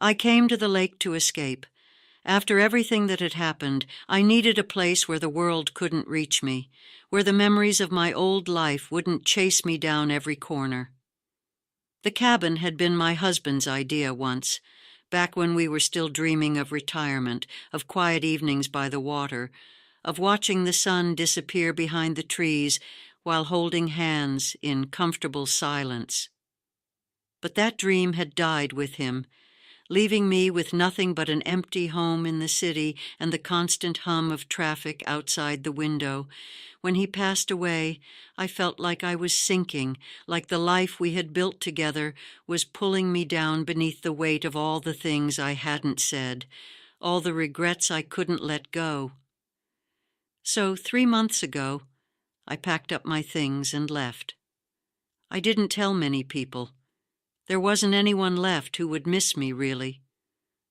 I came to the lake to escape. After everything that had happened, I needed a place where the world couldn't reach me, where the memories of my old life wouldn't chase me down every corner. The cabin had been my husband's idea once, back when we were still dreaming of retirement, of quiet evenings by the water, of watching the sun disappear behind the trees while holding hands in comfortable silence. But that dream had died with him, leaving me with nothing but an empty home in the city and the constant hum of traffic outside the window. When he passed away, I felt like I was sinking, like the life we had built together was pulling me down beneath the weight of all the things I hadn't said, all the regrets I couldn't let go. So 3 months ago, I packed up my things and left. I didn't tell many people. There wasn't anyone left who would miss me, really.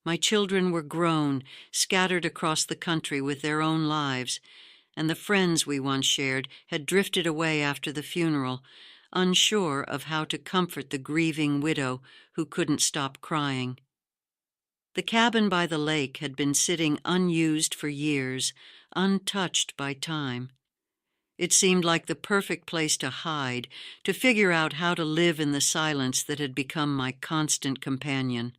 My children were grown, scattered across the country with their own lives, and the friends we once shared had drifted away after the funeral, unsure of how to comfort the grieving widow who couldn't stop crying. The cabin by the lake had been sitting unused for years, untouched by time. It seemed like the perfect place to hide, to figure out how to live in the silence that had become my constant companion.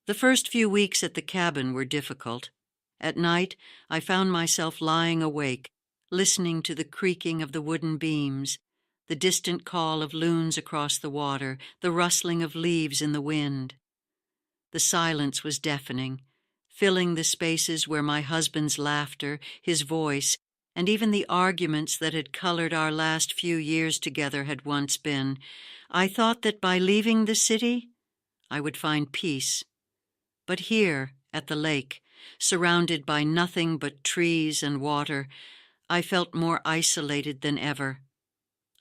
The first few weeks at the cabin were difficult. At night, I found myself lying awake, listening to the creaking of the wooden beams, the distant call of loons across the water, the rustling of leaves in the wind. The silence was deafening, filling the spaces where my husband's laughter, his voice, and even the arguments that had colored our last few years together had once been. I thought that by leaving the city, I would find peace. But here, at the lake, surrounded by nothing but trees and water, I felt more isolated than ever.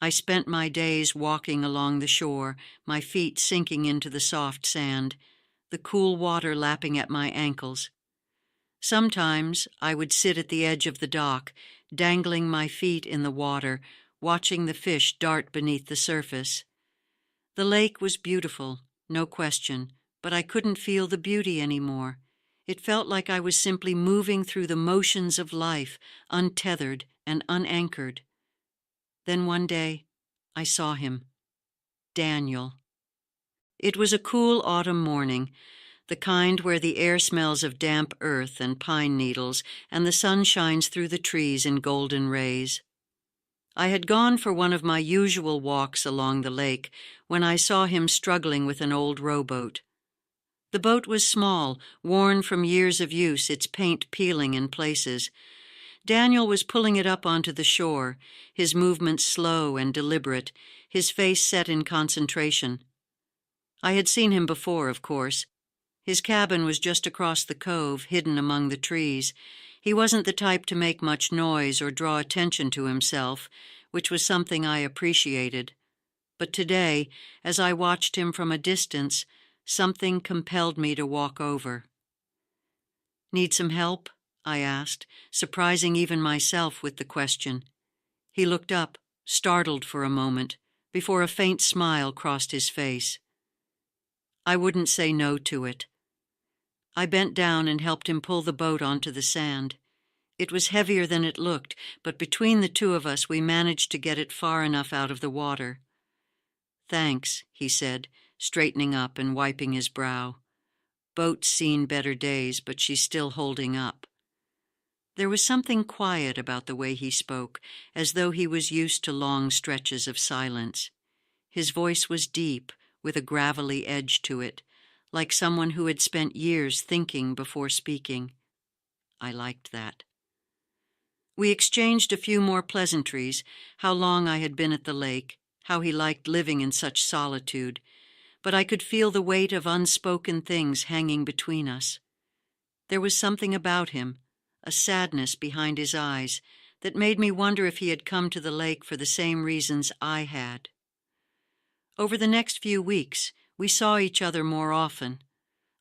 I spent my days walking along the shore, my feet sinking into the soft sand, the cool water lapping at my ankles. Sometimes I would sit at the edge of the dock, dangling my feet in the water, watching the fish dart beneath the surface. The lake was beautiful, no question, but I couldn't feel the beauty anymore. It felt like I was simply moving through the motions of life, untethered and unanchored. Then one day, I saw him. Daniel. It was a cool autumn morning, the kind where the air smells of damp earth and pine needles, and the sun shines through the trees in golden rays. I had gone for one of my usual walks along the lake when I saw him struggling with an old rowboat. The boat was small, worn from years of use, its paint peeling in places. Daniel was pulling it up onto the shore, his movements slow and deliberate, his face set in concentration. I had seen him before, of course. His cabin was just across the cove, hidden among the trees. He wasn't the type to make much noise or draw attention to himself, which was something I appreciated. But today, as I watched him from a distance, something compelled me to walk over. "Need some help?" I asked, surprising even myself with the question. He looked up, startled for a moment, before a faint smile crossed his face. I wouldn't say no to it. I bent down and helped him pull the boat onto the sand. It was heavier than it looked, but between the two of us we managed to get it far enough out of the water. "Thanks," he said, straightening up and wiping his brow. "Boat's seen better days, but she's still holding up." There was something quiet about the way he spoke, as though he was used to long stretches of silence. His voice was deep, with a gravelly edge to it, like someone who had spent years thinking before speaking. I liked that. We exchanged a few more pleasantries, how long I had been at the lake, how he liked living in such solitude, but I could feel the weight of unspoken things hanging between us. There was something about him, a sadness behind his eyes, that made me wonder if he had come to the lake for the same reasons I had. Over the next few weeks, we saw each other more often.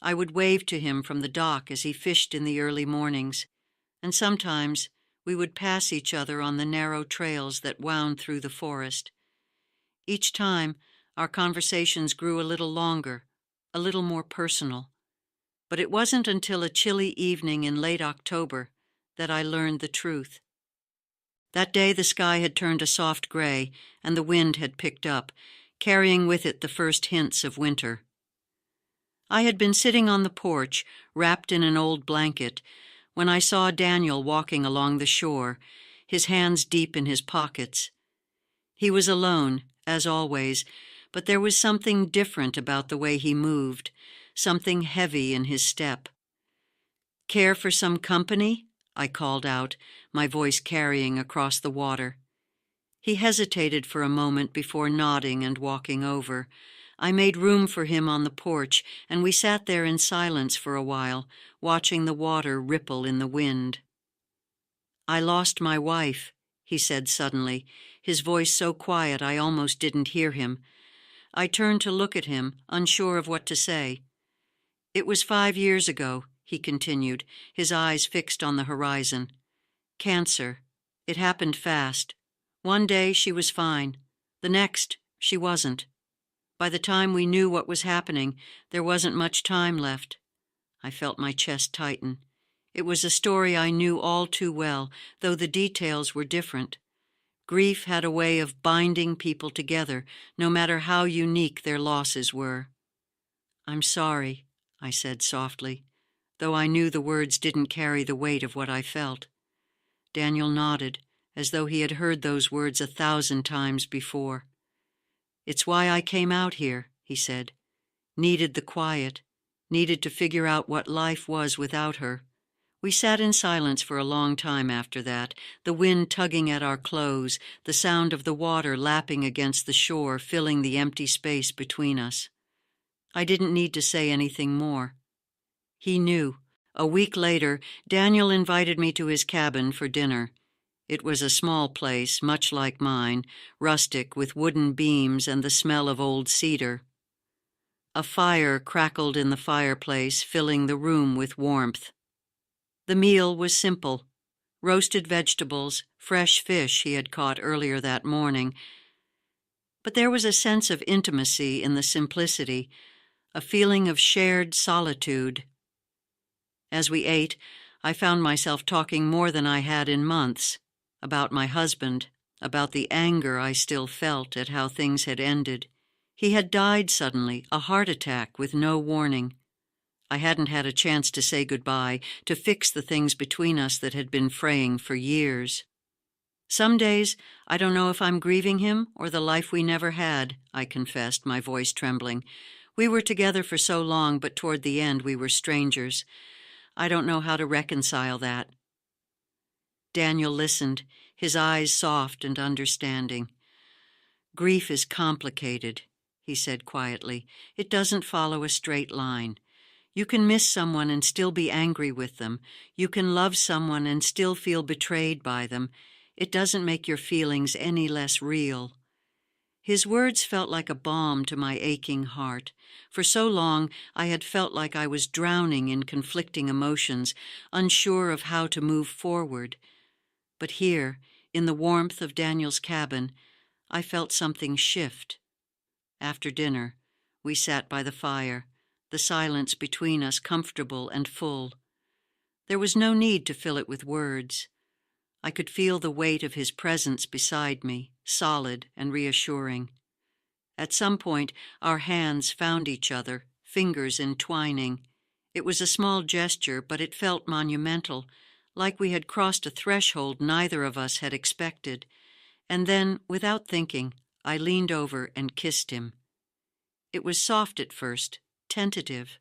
I would wave to him from the dock as he fished in the early mornings, and sometimes we would pass each other on the narrow trails that wound through the forest. Each time, our conversations grew a little longer, a little more personal. But it wasn't until a chilly evening in late October that I learned the truth. That day the sky had turned a soft gray, and the wind had picked up, carrying with it the first hints of winter. I had been sitting on the porch, wrapped in an old blanket, when I saw Daniel walking along the shore, his hands deep in his pockets. He was alone, as always, but there was something different about the way he moved, something heavy in his step. "Care for some company?" I called out, my voice carrying across the water. He hesitated for a moment before nodding and walking over. I made room for him on the porch, and we sat there in silence for a while, watching the water ripple in the wind. "I lost my wife," he said suddenly, his voice so quiet I almost didn't hear him. I turned to look at him, unsure of what to say. "It was 5 years ago," he continued, his eyes fixed on the horizon. "Cancer. It happened fast. One day she was fine. The next, she wasn't. By the time we knew what was happening, there wasn't much time left." I felt my chest tighten. It was a story I knew all too well, though the details were different. Grief had a way of binding people together, no matter how unique their losses were. "I'm sorry," I said softly, though I knew the words didn't carry the weight of what I felt. Daniel nodded, as though he had heard those words 1,000 times before. "It's why I came out here," he said. "Needed the quiet, needed to figure out what life was without her." We sat in silence for a long time after that, the wind tugging at our clothes, the sound of the water lapping against the shore filling the empty space between us. I didn't need to say anything more. He knew. A week later, Daniel invited me to his cabin for dinner. It was a small place, much like mine, rustic with wooden beams and the smell of old cedar. A fire crackled in the fireplace, filling the room with warmth. The meal was simple: roasted vegetables, fresh fish he had caught earlier that morning. But there was a sense of intimacy in the simplicity, a feeling of shared solitude. As we ate, I found myself talking more than I had in months, about my husband, about the anger I still felt at how things had ended. He had died suddenly, a heart attack with no warning. I hadn't had a chance to say goodbye, to fix the things between us that had been fraying for years. "Some days, I don't know if I'm grieving him or the life we never had," I confessed, my voice trembling. "We were together for so long, but toward the end we were strangers. I don't know how to reconcile that." Daniel listened, his eyes soft and understanding. "Grief is complicated," he said quietly. "It doesn't follow a straight line. You can miss someone and still be angry with them. You can love someone and still feel betrayed by them. It doesn't make your feelings any less real." His words felt like a balm to my aching heart. For so long I had felt like I was drowning in conflicting emotions, unsure of how to move forward. But here, in the warmth of Daniel's cabin, I felt something shift. After dinner, we sat by the fire, the silence between us comfortable and full. There was no need to fill it with words. I could feel the weight of his presence beside me, solid and reassuring. At some point, our hands found each other, fingers entwining. It was a small gesture, but it felt monumental, like we had crossed a threshold neither of us had expected. And then, without thinking, I leaned over and kissed him. It was soft at first, tentative,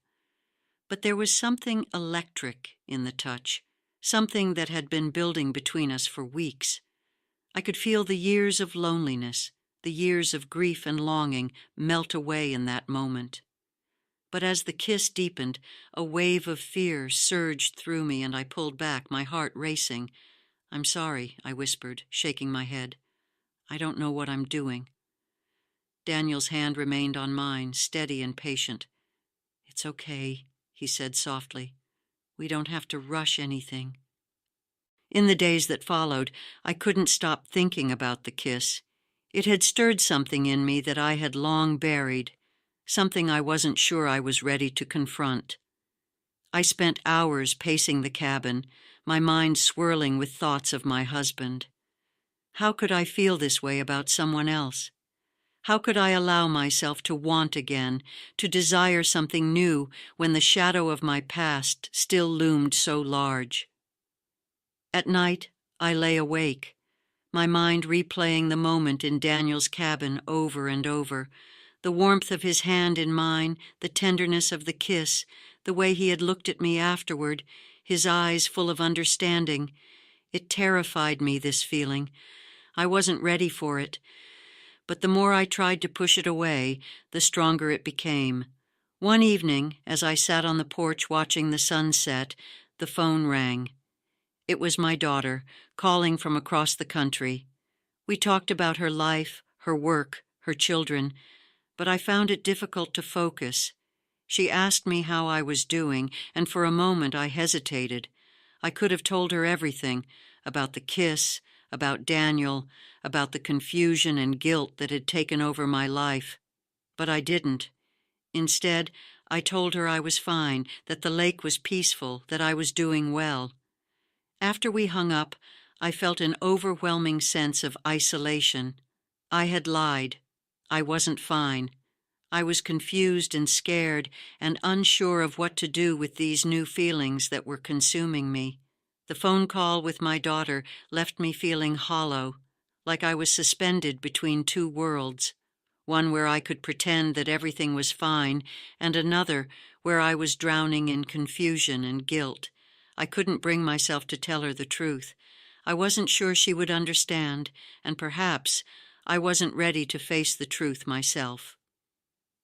but there was something electric in the touch, something that had been building between us for weeks. I could feel the years of loneliness, the years of grief and longing melt away in that moment. But as the kiss deepened, a wave of fear surged through me and I pulled back, my heart racing. "I'm sorry," I whispered, shaking my head. "I don't know what I'm doing." Daniel's hand remained on mine, steady and patient. "It's okay," he said softly. "We don't have to rush anything." In the days that followed, I couldn't stop thinking about the kiss. It had stirred something in me that I had long buried, something I wasn't sure I was ready to confront. I spent hours pacing the cabin, my mind swirling with thoughts of my husband. How could I feel this way about someone else? How could I allow myself to want again, to desire something new when the shadow of my past still loomed so large? At night, I lay awake, my mind replaying the moment in Daniel's cabin over and over, the warmth of his hand in mine, the tenderness of the kiss, the way he had looked at me afterward, his eyes full of understanding. It terrified me, this feeling. I wasn't ready for it. But the more I tried to push it away, the stronger it became. One evening, as I sat on the porch watching the sun set, the phone rang. It was my daughter, calling from across the country. We talked about her life, her work, her children, but I found it difficult to focus. She asked me how I was doing, and for a moment I hesitated. I could have told her everything, about the kiss, about Daniel, about the confusion and guilt that had taken over my life. But I didn't. Instead, I told her I was fine, that the lake was peaceful, that I was doing well. After we hung up, I felt an overwhelming sense of isolation. I had lied. I wasn't fine. I was confused and scared and unsure of what to do with these new feelings that were consuming me. The phone call with my daughter left me feeling hollow, like I was suspended between two worlds, one where I could pretend that everything was fine, and another where I was drowning in confusion and guilt. I couldn't bring myself to tell her the truth. I wasn't sure she would understand, and perhaps I wasn't ready to face the truth myself.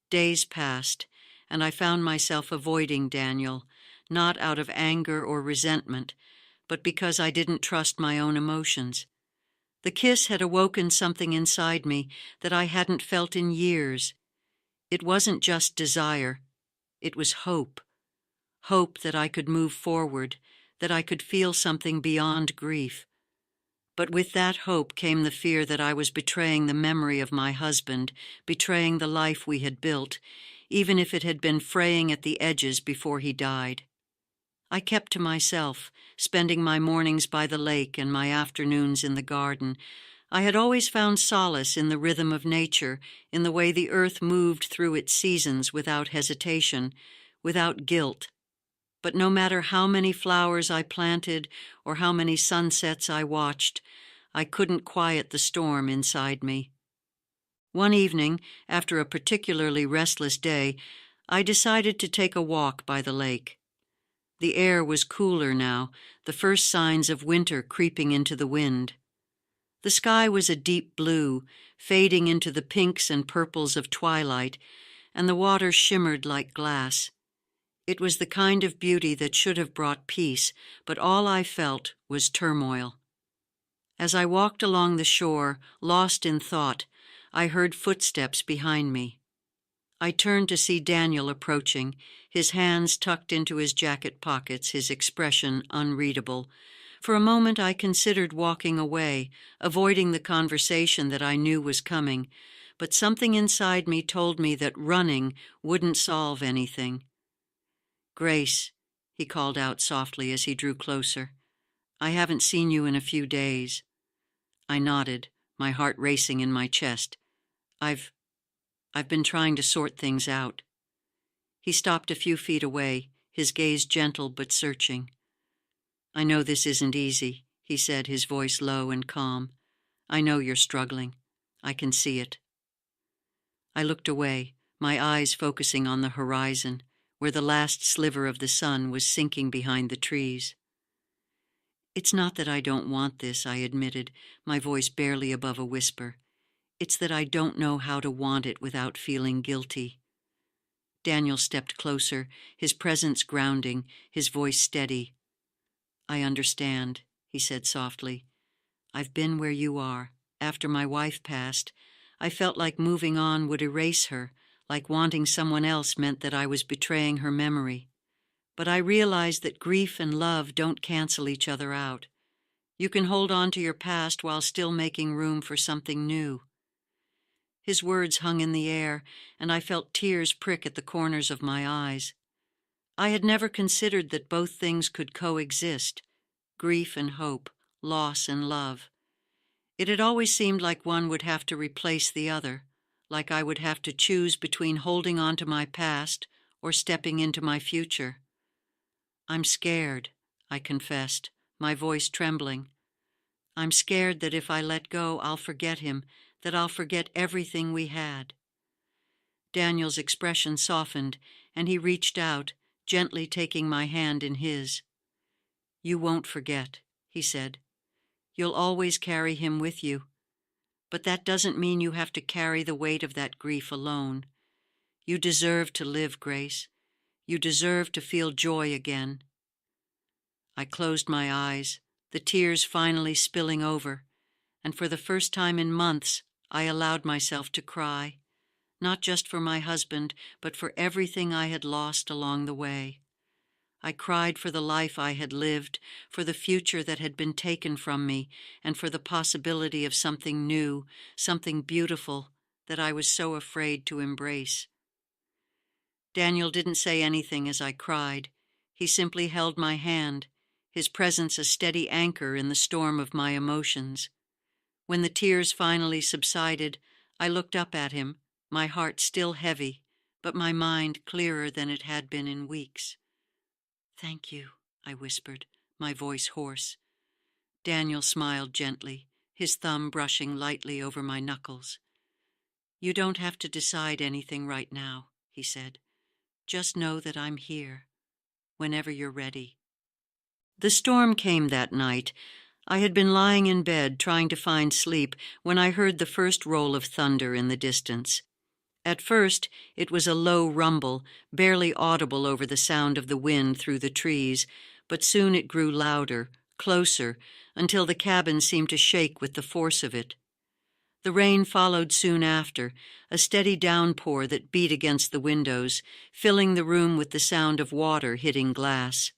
Days passed, and I found myself avoiding Daniel, not out of anger or resentment, but because I didn't trust my own emotions. The kiss had awoken something inside me that I hadn't felt in years. It wasn't just desire. It was hope. Hope that I could move forward, that I could feel something beyond grief. But with that hope came the fear that I was betraying the memory of my husband, betraying the life we had built, even if it had been fraying at the edges before he died. I kept to myself, spending my mornings by the lake and my afternoons in the garden. I had always found solace in the rhythm of nature, in the way the earth moved through its seasons without hesitation, without guilt. But no matter how many flowers I planted or how many sunsets I watched, I couldn't quiet the storm inside me. One evening, after a particularly restless day, I decided to take a walk by the lake. The air was cooler now, the first signs of winter creeping into the wind. The sky was a deep blue, fading into the pinks and purples of twilight, and the water shimmered like glass. It was the kind of beauty that should have brought peace, but all I felt was turmoil. As I walked along the shore, lost in thought, I heard footsteps behind me. I turned to see Daniel approaching, his hands tucked into his jacket pockets, his expression unreadable. For a moment I considered walking away, avoiding the conversation that I knew was coming, but something inside me told me that running wouldn't solve anything. "Grace," he called out softly as he drew closer. "I haven't seen you in a few days." I nodded, my heart racing in my chest. I've been trying to sort things out." He stopped a few feet away, his gaze gentle but searching. "I know this isn't easy," he said, his voice low and calm. "I know you're struggling. I can see it." I looked away, my eyes focusing on the horizon, where the last sliver of the sun was sinking behind the trees. "It's not that I don't want this," I admitted, my voice barely above a whisper. "It's that I don't know how to want it without feeling guilty." Daniel stepped closer, his presence grounding, his voice steady. "I understand," he said softly. "I've been where you are. After my wife passed, I felt like moving on would erase her, like wanting someone else meant that I was betraying her memory. But I realized that grief and love don't cancel each other out. You can hold on to your past while still making room for something new." His words hung in the air, and I felt tears prick at the corners of my eyes. I had never considered that both things could coexist, grief and hope, loss and love. It had always seemed like one would have to replace the other, like I would have to choose between holding on to my past or stepping into my future. "I'm scared," I confessed, my voice trembling. "I'm scared that if I let go, I'll forget him, that I'll forget everything we had." Daniel's expression softened, and he reached out, gently taking my hand in his. "You won't forget," he said. "You'll always carry him with you. But that doesn't mean you have to carry the weight of that grief alone. You deserve to live, Grace. You deserve to feel joy again." I closed my eyes, the tears finally spilling over, and for the first time in months, I allowed myself to cry, not just for my husband, but for everything I had lost along the way. I cried for the life I had lived, for the future that had been taken from me, and for the possibility of something new, something beautiful, that I was so afraid to embrace. Daniel didn't say anything as I cried. He simply held my hand, his presence a steady anchor in the storm of my emotions. When the tears finally subsided, I looked up at him, my heart still heavy, but my mind clearer than it had been in weeks. "Thank you," I whispered, my voice hoarse. Daniel smiled gently, his thumb brushing lightly over my knuckles. "You don't have to decide anything right now," he said. "Just know that I'm here, whenever you're ready." The storm came that night. I had been lying in bed trying to find sleep when I heard the first roll of thunder in the distance. At first, it was a low rumble, barely audible over the sound of the wind through the trees, but soon it grew louder, closer, until the cabin seemed to shake with the force of it. The rain followed soon after, a steady downpour that beat against the windows, filling the room with the sound of water hitting glass.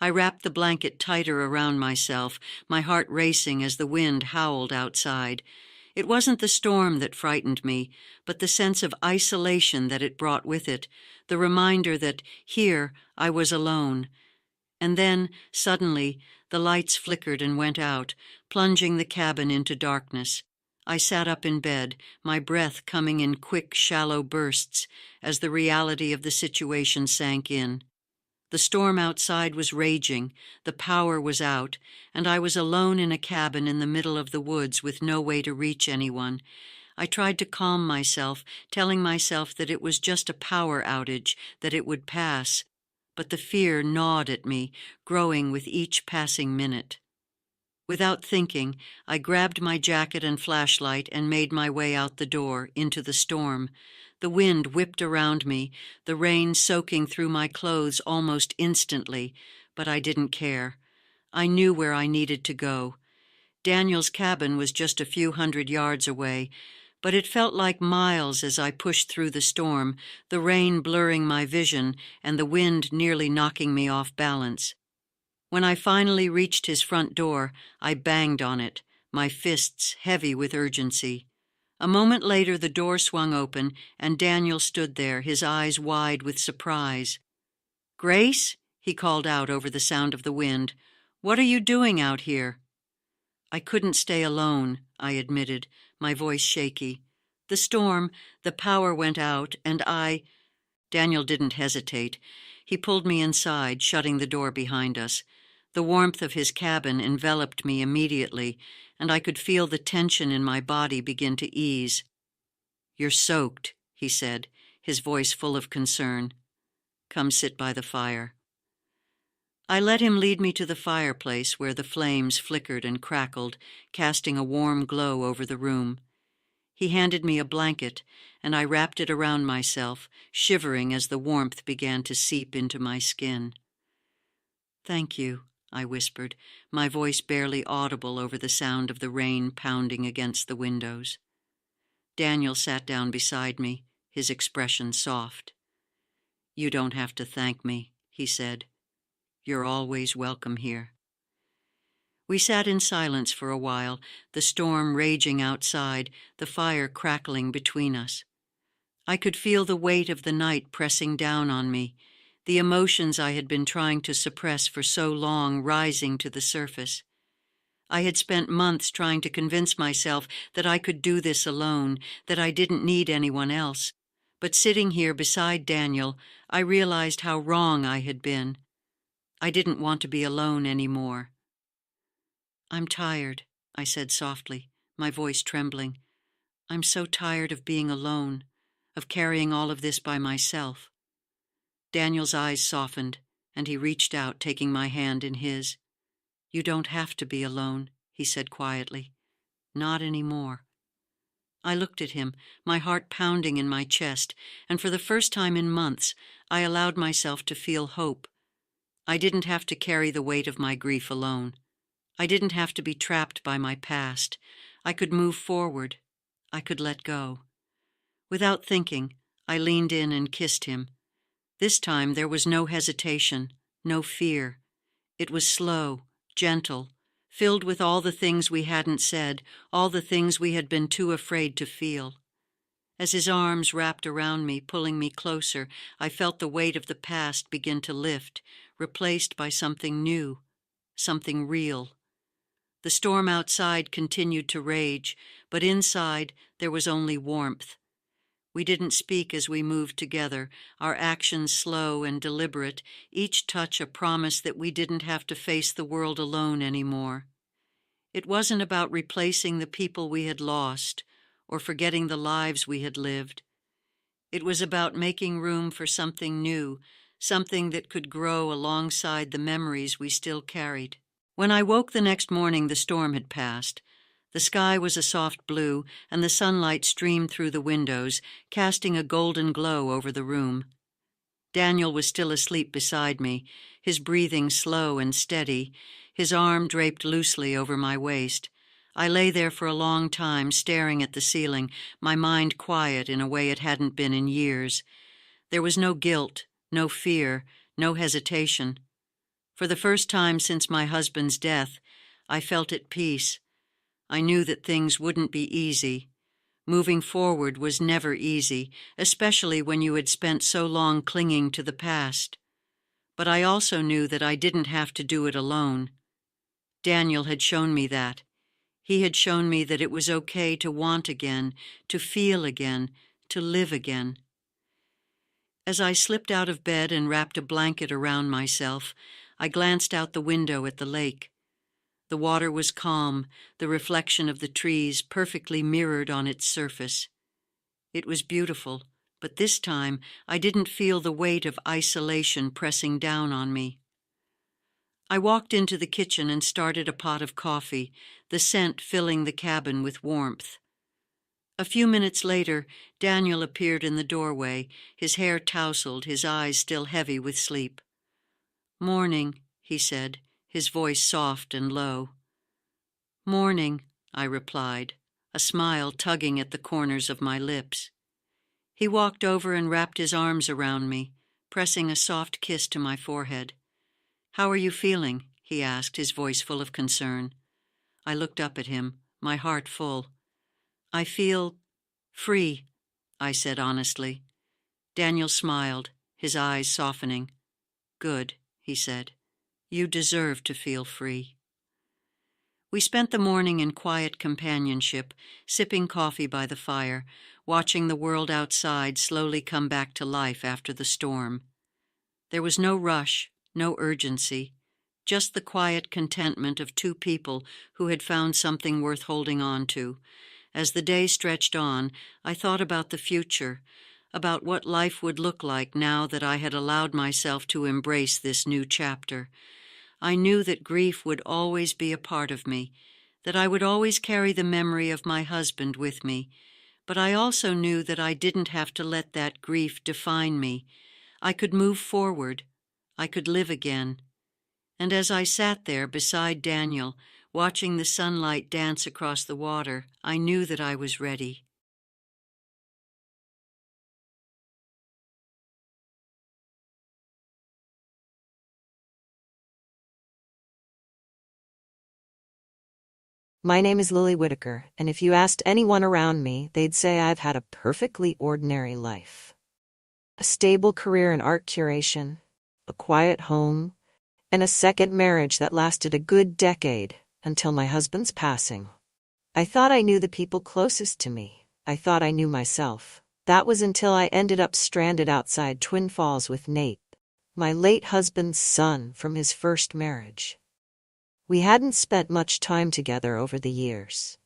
I wrapped the blanket tighter around myself, my heart racing as the wind howled outside. It wasn't the storm that frightened me, but the sense of isolation that it brought with it, the reminder that here I was alone. And then, suddenly, the lights flickered and went out, plunging the cabin into darkness. I sat up in bed, my breath coming in quick, shallow bursts as the reality of the situation sank in. The storm outside was raging, the power was out, and I was alone in a cabin in the middle of the woods with no way to reach anyone. I tried to calm myself, telling myself that it was just a power outage, that it would pass. But the fear gnawed at me, growing with each passing minute. Without thinking, I grabbed my jacket and flashlight and made my way out the door, into the storm. The wind whipped around me, the rain soaking through my clothes almost instantly, but I didn't care. I knew where I needed to go. Daniel's cabin was just a few 100 yards away, but it felt like miles as I pushed through the storm, the rain blurring my vision and the wind nearly knocking me off balance. When I finally reached his front door, I banged on it, my fists heavy with urgency. A moment later, the door swung open, and Daniel stood there, his eyes wide with surprise. "Grace?" he called out over the sound of the wind. "What are you doing out here?" "I couldn't stay alone," I admitted, my voice shaky. "The storm, the power went out, and I—" Daniel didn't hesitate. He pulled me inside, shutting the door behind us. The warmth of his cabin enveloped me immediately, and I could feel the tension in my body begin to ease. "You're soaked," he said, his voice full of concern. "Come sit by the fire." I let him lead me to the fireplace where the flames flickered and crackled, casting a warm glow over the room. He handed me a blanket, and I wrapped it around myself, shivering as the warmth began to seep into my skin. "Thank you," I whispered, my voice barely audible over the sound of the rain pounding against the windows. Daniel sat down beside me, his expression soft. "You don't have to thank me," he said. "You're always welcome here." We sat in silence for a while, the storm raging outside, the fire crackling between us. I could feel the weight of the night pressing down on me, the emotions I had been trying to suppress for so long rising to the surface. I had spent months trying to convince myself that I could do this alone, that I didn't need anyone else. But sitting here beside Daniel, I realized how wrong I had been. I didn't want to be alone anymore. "I'm tired," I said softly, my voice trembling. "I'm so tired of being alone, of carrying all of this by myself." Daniel's eyes softened, and he reached out, taking my hand in his. "You don't have to be alone," he said quietly. "Not anymore." I looked at him, my heart pounding in my chest, and for the first time in months, I allowed myself to feel hope. I didn't have to carry the weight of my grief alone. I didn't have to be trapped by my past. I could move forward. I could let go. Without thinking, I leaned in and kissed him. This time there was no hesitation, no fear. It was slow, gentle, filled with all the things we hadn't said, all the things we had been too afraid to feel. As his arms wrapped around me, pulling me closer, I felt the weight of the past begin to lift, replaced by something new, something real. The storm outside continued to rage, but inside there was only warmth. We didn't speak as we moved together, our actions slow and deliberate, each touch a promise that we didn't have to face the world alone anymore. It wasn't about replacing the people we had lost or forgetting the lives we had lived. It was about making room for something new, something that could grow alongside the memories we still carried. When I woke the next morning, the storm had passed. The sky was a soft blue, and the sunlight streamed through the windows, casting a golden glow over the room. Daniel was still asleep beside me, his breathing slow and steady, his arm draped loosely over my waist. I lay there for a long time, staring at the ceiling, my mind quiet in a way it hadn't been in years. There was no guilt, no fear, no hesitation. For the first time since my husband's death, I felt at peace. I knew that things wouldn't be easy. Moving forward was never easy, especially when you had spent so long clinging to the past. But I also knew that I didn't have to do it alone. Daniel had shown me that. He had shown me that it was okay to want again, to feel again, to live again. As I slipped out of bed and wrapped a blanket around myself, I glanced out the window at the lake. The water was calm, the reflection of the trees perfectly mirrored on its surface. It was beautiful, but this time I didn't feel the weight of isolation pressing down on me. I walked into the kitchen and started a pot of coffee, the scent filling the cabin with warmth. A few minutes later, Daniel appeared in the doorway, his hair tousled, his eyes still heavy with sleep. "Morning," he said, his voice soft and low. "Morning," I replied, a smile tugging at the corners of my lips. He walked over and wrapped his arms around me, pressing a soft kiss to my forehead. "How are you feeling?" he asked, his voice full of concern. I looked up at him, my heart full. "I feel free," I said honestly. Daniel smiled, his eyes softening. "Good," he said. "You deserve to feel free." We spent the morning in quiet companionship, sipping coffee by the fire, watching the world outside slowly come back to life after the storm. There was no rush, no urgency, just the quiet contentment of two people who had found something worth holding on to. As the day stretched on, I thought about the future, about what life would look like now that I had allowed myself to embrace this new chapter. I knew that grief would always be a part of me, that I would always carry the memory of my husband with me, but I also knew that I didn't have to let that grief define me. I could move forward. I could live again. And as I sat there beside Daniel, watching the sunlight dance across the water, I knew that I was ready. My name is Lily Whitaker, and if you asked anyone around me, they'd say I've had a perfectly ordinary life. A stable career in art curation, a quiet home, and a second marriage that lasted a good decade until my husband's passing. I thought I knew the people closest to me. I thought I knew myself. That was until I ended up stranded outside Twin Falls with Nate, my late husband's son from his first marriage. We hadn't spent much time together over the years.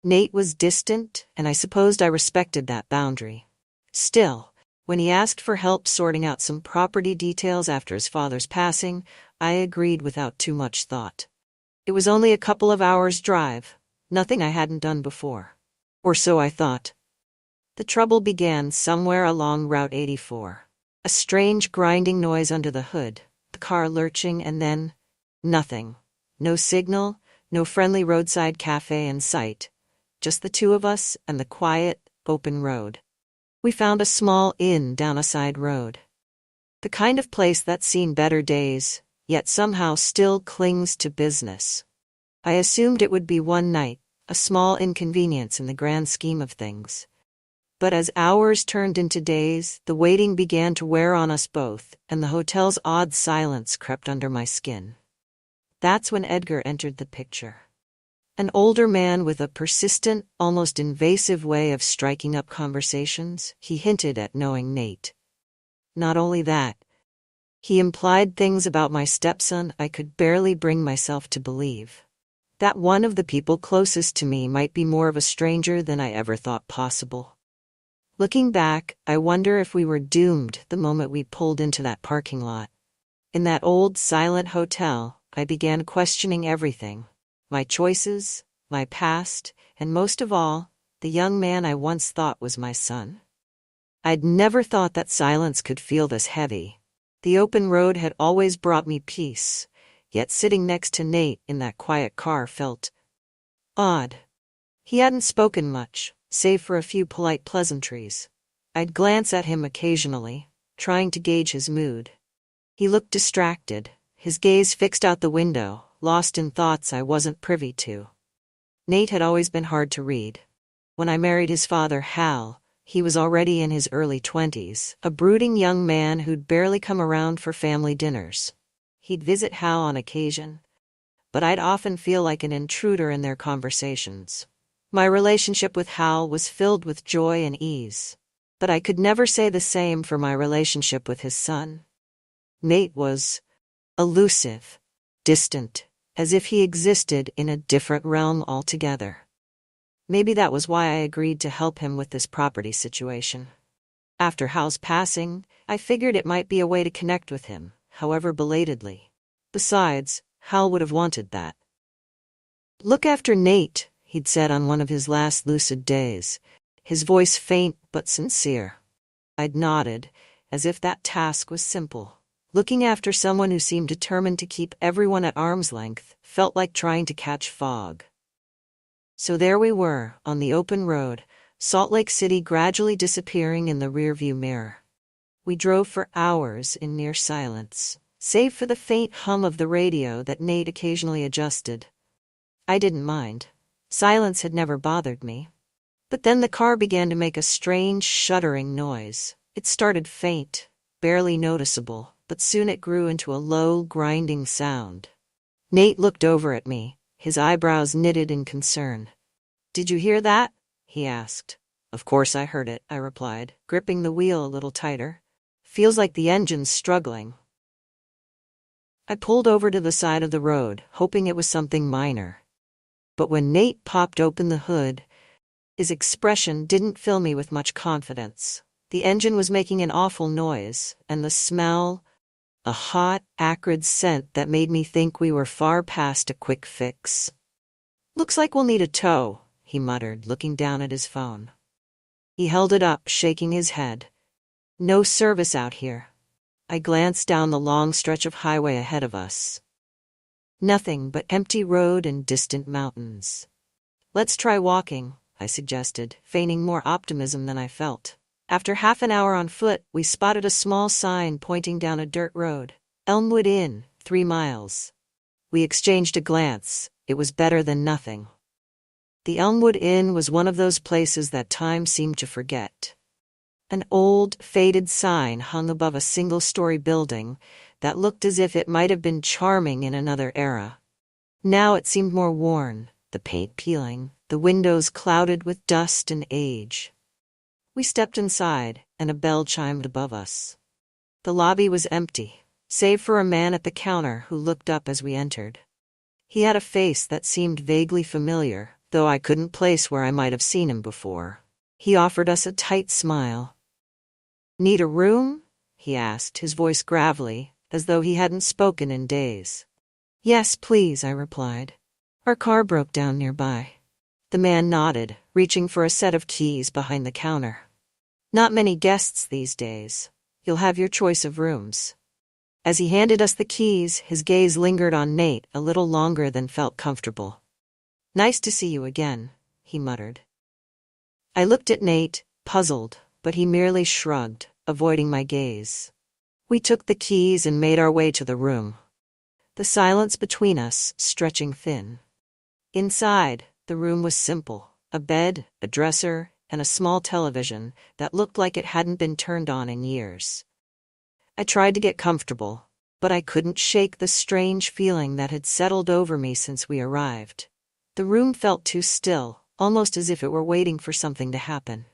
Nate was distant, and I supposed I respected that boundary. Still, when he asked for help sorting out some property details after his father's passing, I agreed without too much thought. It was only a couple of hours' drive, nothing I hadn't done before. Or so I thought. The trouble began somewhere along Route 84. A strange grinding noise under the hood, the car lurching, and then nothing. No signal, no friendly roadside cafe in sight. Just the two of us and the quiet, open road. We found a small inn down a side road. The kind of place that's seen better days, yet somehow still clings to business. I assumed it would be one night, a small inconvenience in the grand scheme of things. But as hours turned into days, the waiting began to wear on us both, and the hotel's odd silence crept under my skin. That's when Edgar entered the picture. An older man with a persistent, almost invasive way of striking up conversations. He hinted at knowing Nate. Not only that, he implied things about my stepson I could barely bring myself to believe. That one of the people closest to me might be more of a stranger than I ever thought possible. Looking back, I wonder if we were doomed the moment we pulled into that parking lot. In that old, silent hotel, I began questioning everything. My choices, my past, and most of all, the young man I once thought was my son. I'd never thought that silence could feel this heavy. The open road had always brought me peace, yet sitting next to Nate in that quiet car felt odd. He hadn't spoken much, save for a few polite pleasantries. I'd glance at him occasionally, trying to gauge his mood. He looked distracted, his gaze fixed out the window, lost in thoughts I wasn't privy to. Nate had always been hard to read. When I married his father, Hal, he was already in his early 20s, a brooding young man who'd barely come around for family dinners. He'd visit Hal on occasion, but I'd often feel like an intruder in their conversations. My relationship with Hal was filled with joy and ease, but I could never say the same for my relationship with his son. Nate was elusive, distant, as if he existed in a different realm altogether. Maybe that was why I agreed to help him with this property situation. After Hal's passing, I figured it might be a way to connect with him, however belatedly. Besides, Hal would have wanted that. "Look after Nate," he'd said on one of his last lucid days, his voice faint but sincere. I'd nodded, as if that task was simple. Looking after someone who seemed determined to keep everyone at arm's length felt like trying to catch fog. So there we were, on the open road, Salt Lake City gradually disappearing in the rearview mirror. We drove for hours in near silence, save for the faint hum of the radio that Nate occasionally adjusted. I didn't mind. Silence had never bothered me. But then the car began to make a strange, shuddering noise. It started faint, barely noticeable, but soon it grew into a low, grinding sound. Nate looked over at me, his eyebrows knitted in concern. "Did you hear that?" he asked. "Of course I heard it," I replied, gripping the wheel a little tighter. "Feels like the engine's struggling." I pulled over to the side of the road, hoping it was something minor. But when Nate popped open the hood, his expression didn't fill me with much confidence. The engine was making an awful noise, and the smell, a hot, acrid scent that made me think we were far past a quick fix. "Looks like we'll need a tow," he muttered, looking down at his phone. He held it up, shaking his head. "No service out here." I glanced down the long stretch of highway ahead of us. Nothing but empty road and distant mountains. "Let's try walking," I suggested, feigning more optimism than I felt. After half an hour on foot, we spotted a small sign pointing down a dirt road. "Elmwood Inn, 3 miles." We exchanged a glance. It was better than nothing. The Elmwood Inn was one of those places that time seemed to forget. An old, faded sign hung above a single-story building, that looked as if it might have been charming in another era. Now it seemed more worn, the paint peeling, the windows clouded with dust and age. We stepped inside, and a bell chimed above us. The lobby was empty, save for a man at the counter who looked up as we entered. He had a face that seemed vaguely familiar, though I couldn't place where I might have seen him before. He offered us a tight smile. "Need a room?" he asked, his voice gravelly, as though he hadn't spoken in days. "Yes, please," I replied. "Our car broke down nearby." The man nodded, reaching for a set of keys behind the counter. "Not many guests these days. You'll have your choice of rooms." As he handed us the keys, his gaze lingered on Nate a little longer than felt comfortable. "Nice to see you again," he muttered. I looked at Nate, puzzled, but he merely shrugged, avoiding my gaze. We took the keys and made our way to the room, the silence between us stretching thin. Inside, the room was simple: a bed, a dresser, and a small television that looked like it hadn't been turned on in years. I tried to get comfortable, but I couldn't shake the strange feeling that had settled over me since we arrived. The room felt too still, almost as if it were waiting for something to happen.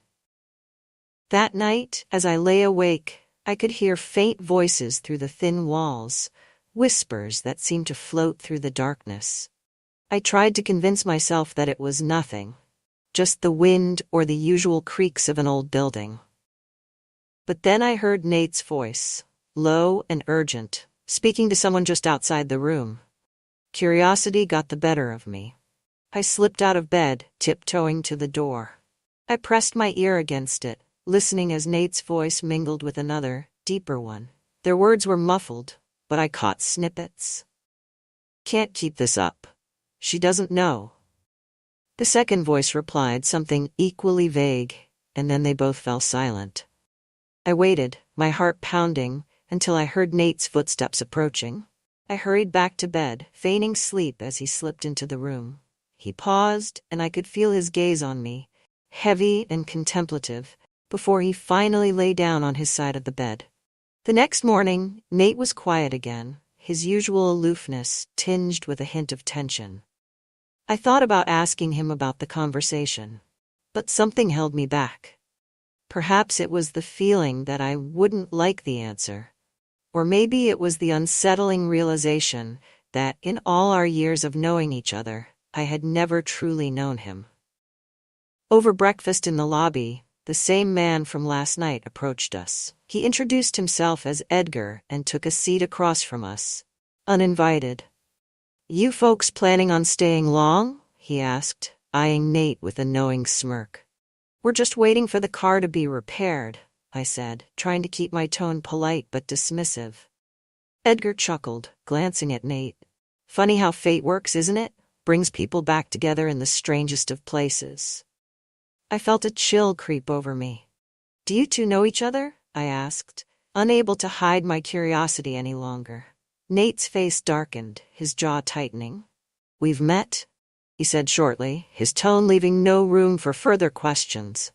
That night, as I lay awake, I could hear faint voices through the thin walls, whispers that seemed to float through the darkness. I tried to convince myself that it was nothing, just the wind or the usual creaks of an old building. But then I heard Nate's voice, low and urgent, speaking to someone just outside the room. Curiosity got the better of me. I slipped out of bed, tiptoeing to the door. I pressed my ear against it, listening as Nate's voice mingled with another, deeper one. Their words were muffled, but I caught snippets. "Can't keep this up. She doesn't know." The second voice replied something equally vague, and then they both fell silent. I waited, my heart pounding, until I heard Nate's footsteps approaching. I hurried back to bed, feigning sleep as he slipped into the room. He paused, and I could feel his gaze on me, heavy and contemplative, before he finally lay down on his side of the bed. The next morning, Nate was quiet again, his usual aloofness tinged with a hint of tension. I thought about asking him about the conversation, but something held me back. Perhaps it was the feeling that I wouldn't like the answer, or maybe it was the unsettling realization that in all our years of knowing each other, I had never truly known him. Over breakfast in the lobby, the same man from last night approached us. He introduced himself as Edgar and took a seat across from us, uninvited. "You folks planning on staying long?" he asked, eyeing Nate with a knowing smirk. "We're just waiting for the car to be repaired," I said, trying to keep my tone polite but dismissive. Edgar chuckled, glancing at Nate. "Funny how fate works, isn't it? Brings people back together in the strangest of places." I felt a chill creep over me. "Do you two know each other?" I asked, unable to hide my curiosity any longer. Nate's face darkened, his jaw tightening. "We've met," he said shortly, his tone leaving no room for further questions.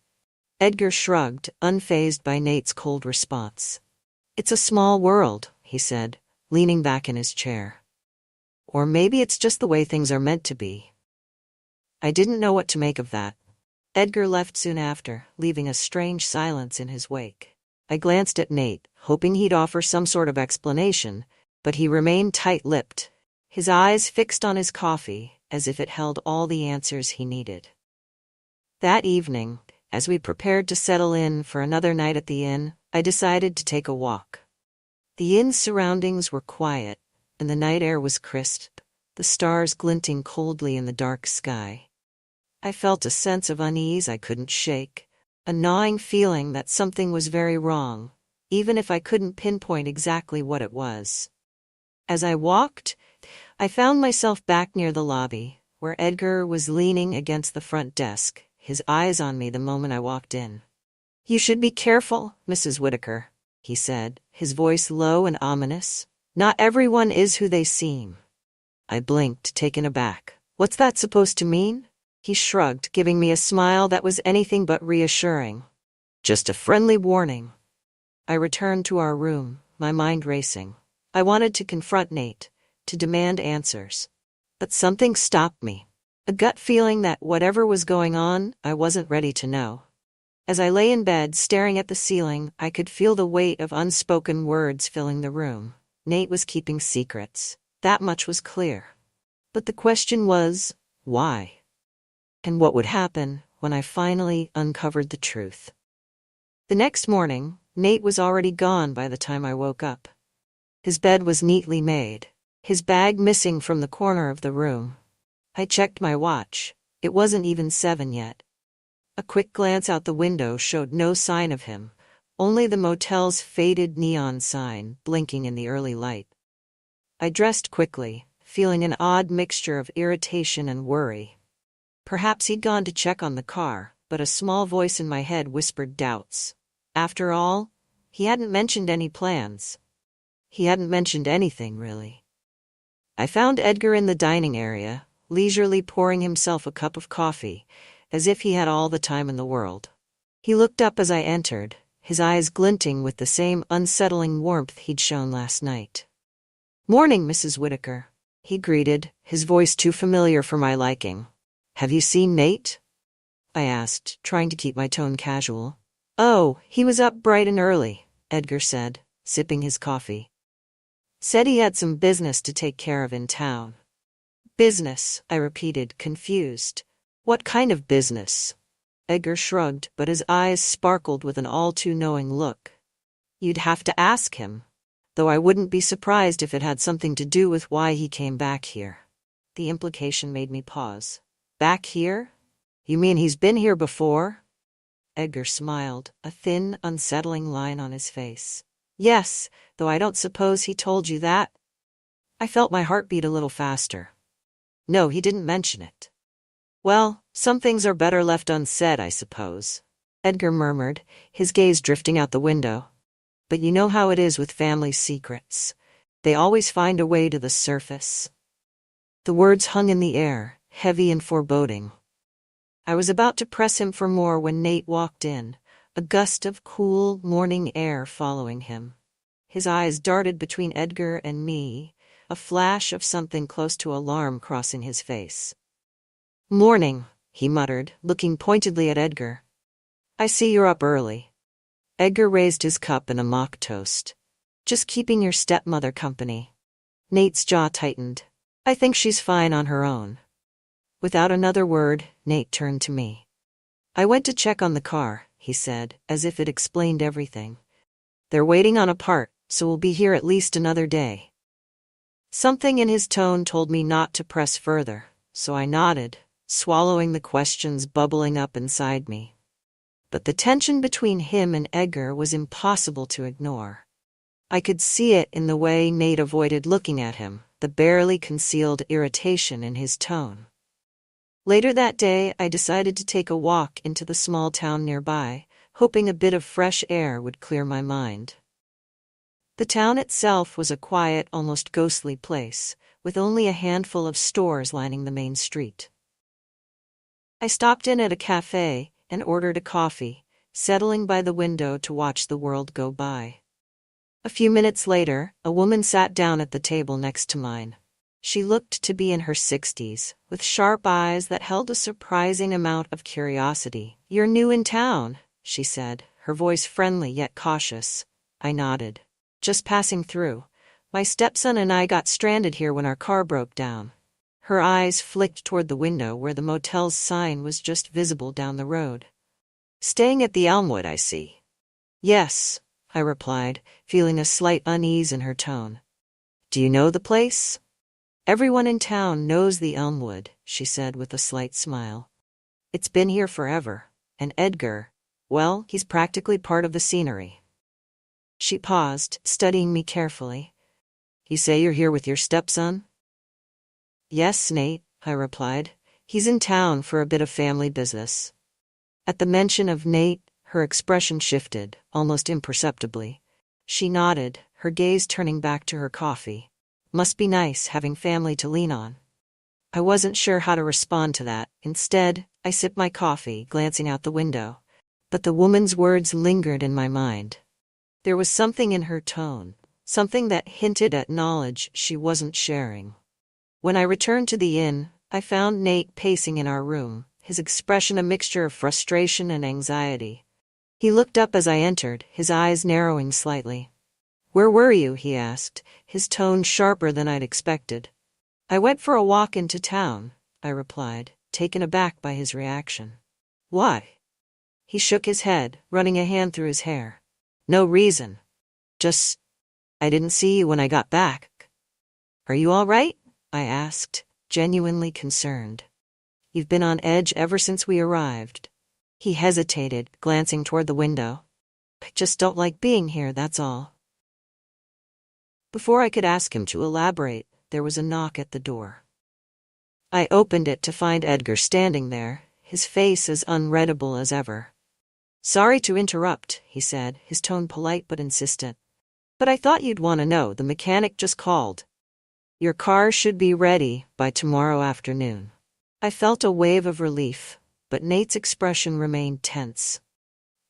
Edgar shrugged, unfazed by Nate's cold response. "It's a small world," he said, leaning back in his chair. "Or maybe it's just the way things are meant to be." I didn't know what to make of that. Edgar left soon after, leaving a strange silence in his wake. I glanced at Nate, hoping he'd offer some sort of explanation, but he remained tight-lipped, his eyes fixed on his coffee, as if it held all the answers he needed. That evening, as we prepared to settle in for another night at the inn, I decided to take a walk. The inn's surroundings were quiet, and the night air was crisp, the stars glinting coldly in the dark sky. I felt a sense of unease I couldn't shake, a gnawing feeling that something was very wrong, even if I couldn't pinpoint exactly what it was. As I walked, I found myself back near the lobby, where Edgar was leaning against the front desk, his eyes on me the moment I walked in. "You should be careful, Mrs. Whitaker," he said, his voice low and ominous. "Not everyone is who they seem." I blinked, taken aback. "What's that supposed to mean?" He shrugged, giving me a smile that was anything but reassuring. "Just a friendly warning." I returned to our room, my mind racing. I wanted to confront Nate, to demand answers. But something stopped me. A gut feeling that whatever was going on, I wasn't ready to know. As I lay in bed staring at the ceiling, I could feel the weight of unspoken words filling the room. Nate was keeping secrets. That much was clear. But the question was, why? And what would happen when I finally uncovered the truth? The next morning, Nate was already gone by the time I woke up. His bed was neatly made, his bag missing from the corner of the room. I checked my watch. It wasn't even 7 yet. A quick glance out the window showed no sign of him, only the motel's faded neon sign blinking in the early light. I dressed quickly, feeling an odd mixture of irritation and worry. Perhaps he'd gone to check on the car, but a small voice in my head whispered doubts. After all, he hadn't mentioned any plans. He hadn't mentioned anything, really. I found Edgar in the dining area, leisurely pouring himself a cup of coffee, as if he had all the time in the world. He looked up as I entered, his eyes glinting with the same unsettling warmth he'd shown last night. "Morning, Mrs. Whitaker," he greeted, his voice too familiar for my liking. "Have you seen Nate?" I asked, trying to keep my tone casual. "Oh, he was up bright and early," Edgar said, sipping his coffee. "Said he had some business to take care of in town." "Business," I repeated, confused. "What kind of business?" Edgar shrugged, but his eyes sparkled with an all-too-knowing look. "You'd have to ask him. Though I wouldn't be surprised if it had something to do with why he came back here." The implication made me pause. "Back here? You mean he's been here before?" Edgar smiled, a thin, unsettling line on his face. "Yes, though I don't suppose he told you that?" I felt my heart beat a little faster. "No, he didn't mention it." "Well, some things are better left unsaid, I suppose," Edgar murmured, his gaze drifting out the window. "But you know how it is with family secrets. They always find a way to the surface." The words hung in the air, heavy and foreboding. I was about to press him for more when Nate walked in, a gust of cool, morning air following him. His eyes darted between Edgar and me, a flash of something close to alarm crossing his face. "Morning," he muttered, looking pointedly at Edgar. "I see you're up early." Edgar raised his cup in a mock toast. "Just keeping your stepmother company." Nate's jaw tightened. "I think she's fine on her own." Without another word, Nate turned to me. "I went to check on the car," he said, as if it explained everything. "They're waiting on a part, so we'll be here at least another day." Something in his tone told me not to press further, so I nodded, swallowing the questions bubbling up inside me. But the tension between him and Edgar was impossible to ignore. I could see it in the way Nate avoided looking at him, the barely concealed irritation in his tone. Later that day, I decided to take a walk into the small town nearby, hoping a bit of fresh air would clear my mind. The town itself was a quiet, almost ghostly place, with only a handful of stores lining the main street. I stopped in at a cafe and ordered a coffee, settling by the window to watch the world go by. A few minutes later, a woman sat down at the table next to mine. She looked to be in her 60s, with sharp eyes that held a surprising amount of curiosity. "You're new in town," she said, her voice friendly yet cautious. I nodded. "Just passing through. My stepson and I got stranded here when our car broke down." Her eyes flicked toward the window where the motel's sign was just visible down the road. "Staying at the Elmwood, I see." "Yes," I replied, feeling a slight unease in her tone. "Do you know the place?" "Everyone in town knows the Elmwood," she said with a slight smile. "It's been here forever. And Edgar, well, he's practically part of the scenery." She paused, studying me carefully. "You say you're here with your stepson?" "Yes, Nate," I replied. "He's in town for a bit of family business." At the mention of Nate, her expression shifted, almost imperceptibly. She nodded, her gaze turning back to her coffee. Must be nice having family to lean on. I wasn't sure how to respond to that. Instead, I sipped my coffee, glancing out the window. But the woman's words lingered in my mind. There was something in her tone, something that hinted at knowledge she wasn't sharing. When I returned to the inn, I found Nate pacing in our room, his expression a mixture of frustration and anxiety. He looked up as I entered, his eyes narrowing slightly. "Where were you?" he asked, his tone sharper than I'd expected. "I went for a walk into town," I replied, taken aback by his reaction. "Why?" He shook his head, running a hand through his hair. "No reason. Just, I didn't see you when I got back." "Are you all right?" I asked, genuinely concerned. "You've been on edge ever since we arrived." He hesitated, glancing toward the window. "I just don't like being here, that's all." Before I could ask him to elaborate, there was a knock at the door. I opened it to find Edgar standing there, his face as unreadable as ever. "Sorry to interrupt," he said, his tone polite but insistent. "But I thought you'd want to know, the mechanic just called. Your car should be ready by tomorrow afternoon." I felt a wave of relief, but Nate's expression remained tense.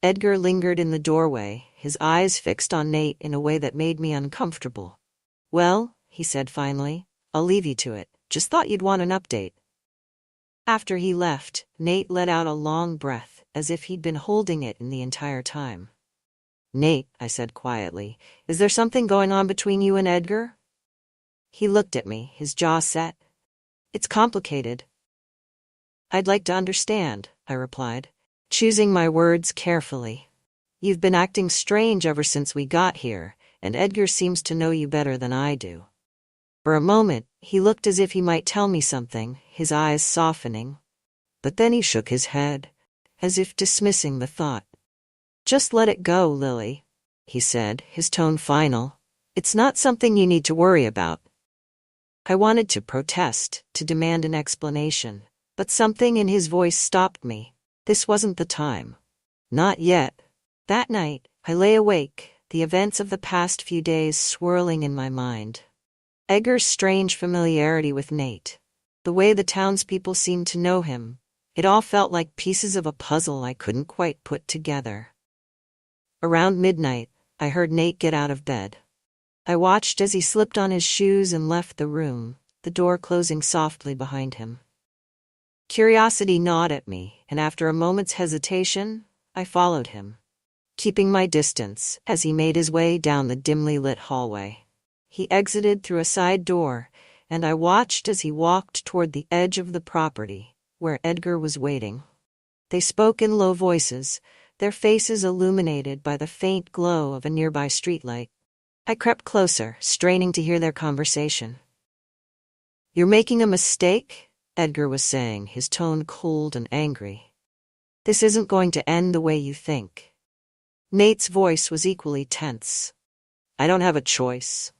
Edgar lingered in the doorway, his eyes fixed on Nate in a way that made me uncomfortable. "Well," he said finally, "I'll leave you to it. Just thought you'd want an update." After he left, Nate let out a long breath, as if he'd been holding it in the entire time. "Nate," I said quietly, "is there something going on between you and Edgar?" He looked at me, his jaw set. "It's complicated." "I'd like to understand," I replied, choosing my words carefully. "You've been acting strange ever since we got here, and Edgar seems to know you better than I do." For a moment, he looked as if he might tell me something, his eyes softening. But then he shook his head, as if dismissing the thought. "Just let it go, Lily," he said, his tone final. "It's not something you need to worry about." I wanted to protest, to demand an explanation, but something in his voice stopped me. This wasn't the time. Not yet. That night, I lay awake, the events of the past few days swirling in my mind. Edgar's strange familiarity with Nate, the way the townspeople seemed to know him, it all felt like pieces of a puzzle I couldn't quite put together. Around midnight, I heard Nate get out of bed. I watched as he slipped on his shoes and left the room, the door closing softly behind him. Curiosity gnawed at me, and after a moment's hesitation, I followed him, keeping my distance as he made his way down the dimly lit hallway. He exited through a side door, and I watched as he walked toward the edge of the property, where Edgar was waiting. They spoke in low voices, their faces illuminated by the faint glow of a nearby streetlight. I crept closer, straining to hear their conversation. "You're making a mistake," Edgar was saying, his tone cold and angry. "This isn't going to end the way you think." Nate's voice was equally tense. "I don't have a choice."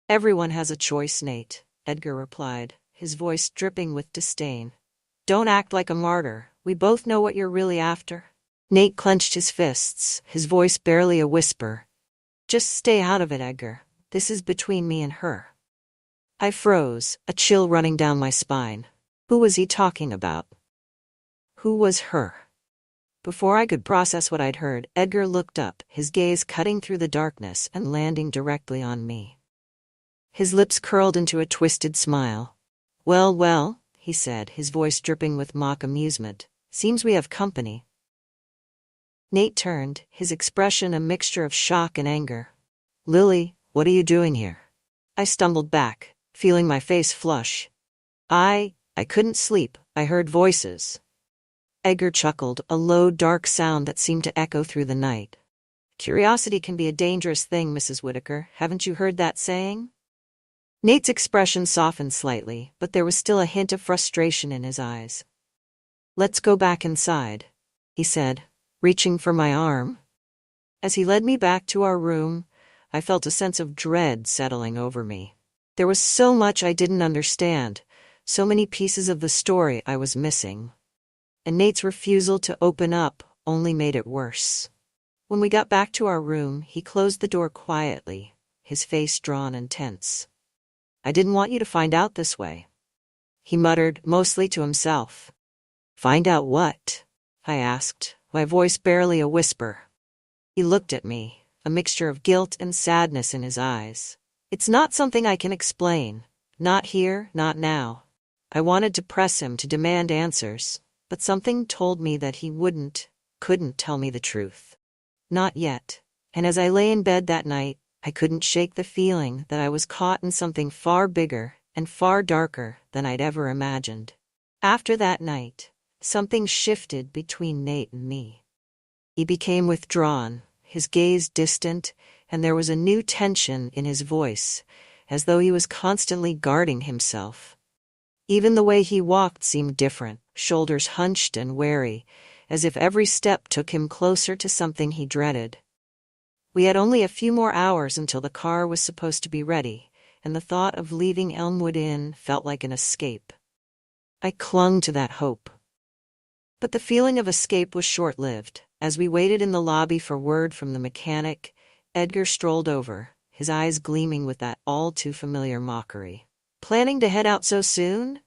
"Everyone has a choice, Nate," Edgar replied, his voice dripping with disdain. "Don't act like a martyr. We both know what you're really after." Nate clenched his fists, his voice barely a whisper. "Just stay out of it, Edgar. This is between me and her." I froze, a chill running down my spine. Who was he talking about? Who was her? Before I could process what I'd heard, Edgar looked up, his gaze cutting through the darkness and landing directly on me. His lips curled into a twisted smile. "Well, well," he said, his voice dripping with mock amusement. "Seems we have company." Nate turned, his expression a mixture of shock and anger. "Lily, what are you doing here?" I stumbled back, feeling my face flush. I couldn't sleep. I heard voices." Edgar chuckled, a low, dark sound that seemed to echo through the night. "Curiosity can be a dangerous thing, Mrs. Whitaker. Haven't you heard that saying?" Nate's expression softened slightly, but there was still a hint of frustration in his eyes. "Let's go back inside," he said, reaching for my arm. As he led me back to our room, I felt a sense of dread settling over me. There was so much I didn't understand, so many pieces of the story I was missing. And Nate's refusal to open up only made it worse. When we got back to our room, he closed the door quietly, his face drawn and tense. "I didn't want you to find out this way," he muttered, mostly to himself. "Find out what?" I asked, my voice barely a whisper. He looked at me, a mixture of guilt and sadness in his eyes. It's not something I can explain. Not here, not now. I wanted to press him to demand answers, but something told me that he couldn't tell me the truth. Not yet. And as I lay in bed that night, I couldn't shake the feeling that I was caught in something far bigger and far darker than I'd ever imagined. After that night, something shifted between Nate and me. He became withdrawn, his gaze distant, and there was a new tension in his voice, as though he was constantly guarding himself. Even the way he walked seemed different, shoulders hunched and wary, as if every step took him closer to something he dreaded. We had only a few more hours until the car was supposed to be ready, and the thought of leaving Elmwood Inn felt like an escape. I clung to that hope. But the feeling of escape was short-lived. As we waited in the lobby for word from the mechanic, Edgar strolled over, his eyes gleaming with that all-too-familiar mockery. "Planning to head out so soon?"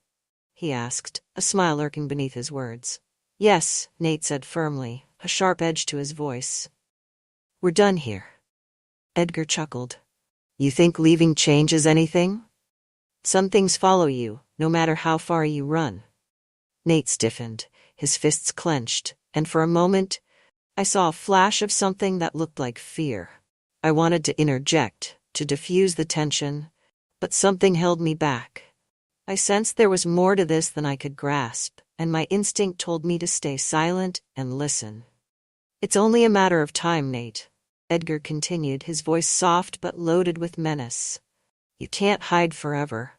he asked, a smile lurking beneath his words. "Yes," Nate said firmly, a sharp edge to his voice. "We're done here." Edgar chuckled. "You think leaving changes anything?" "Some things follow you, no matter how far you run." Nate stiffened, his fists clenched, and for a moment, I saw a flash of something that looked like fear. I wanted to interject, to diffuse the tension, but something held me back. I sensed there was more to this than I could grasp, and my instinct told me to stay silent and listen. "It's only a matter of time, Nate," Edgar continued, his voice soft but loaded with menace. "You can't hide forever."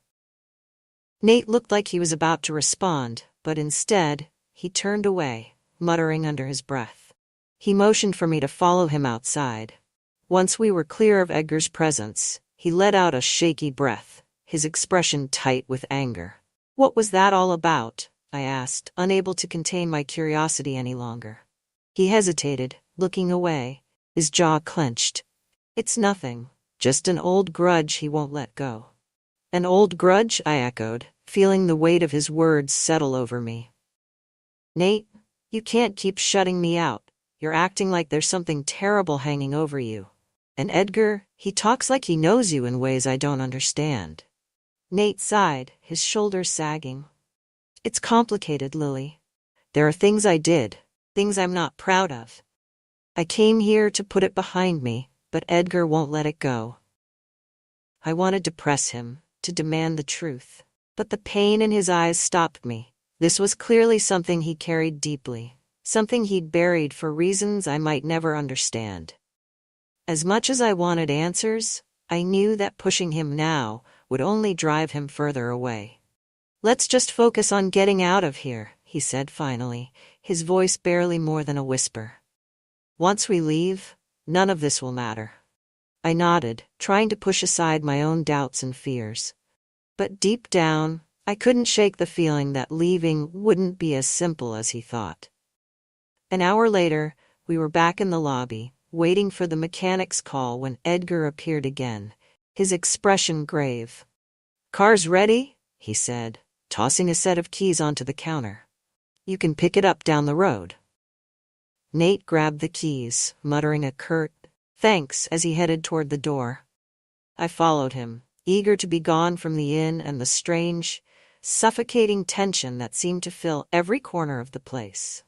Nate looked like he was about to respond, but instead, he turned away, muttering under his breath. He motioned for me to follow him outside. Once we were clear of Edgar's presence, he let out a shaky breath, his expression tight with anger. "What was that all about?" I asked, unable to contain my curiosity any longer. He hesitated, looking away, his jaw clenched. "It's nothing, just an old grudge he won't let go." "An old grudge?" I echoed, feeling the weight of his words settle over me. "Nate, you can't keep shutting me out. You're acting like there's something terrible hanging over you. And Edgar, he talks like he knows you in ways I don't understand." Nate sighed, his shoulders sagging. "It's complicated, Lily. There are things I did, things I'm not proud of. I came here to put it behind me, but Edgar won't let it go." I wanted to press him, to demand the truth, but the pain in his eyes stopped me. This was clearly something he carried deeply, something he'd buried for reasons I might never understand. As much as I wanted answers, I knew that pushing him now would only drive him further away. "Let's just focus on getting out of here," he said finally, his voice barely more than a whisper. "Once we leave, none of this will matter." I nodded, trying to push aside my own doubts and fears. But deep down, I couldn't shake the feeling that leaving wouldn't be as simple as he thought. An hour later, we were back in the lobby, waiting for the mechanic's call when Edgar appeared again, his expression grave. "Car's ready," he said, tossing a set of keys onto the counter. "You can pick it up down the road." Nate grabbed the keys, muttering a curt thanks as he headed toward the door. I followed him, eager to be gone from the inn and the strange, suffocating tension that seemed to fill every corner of the place.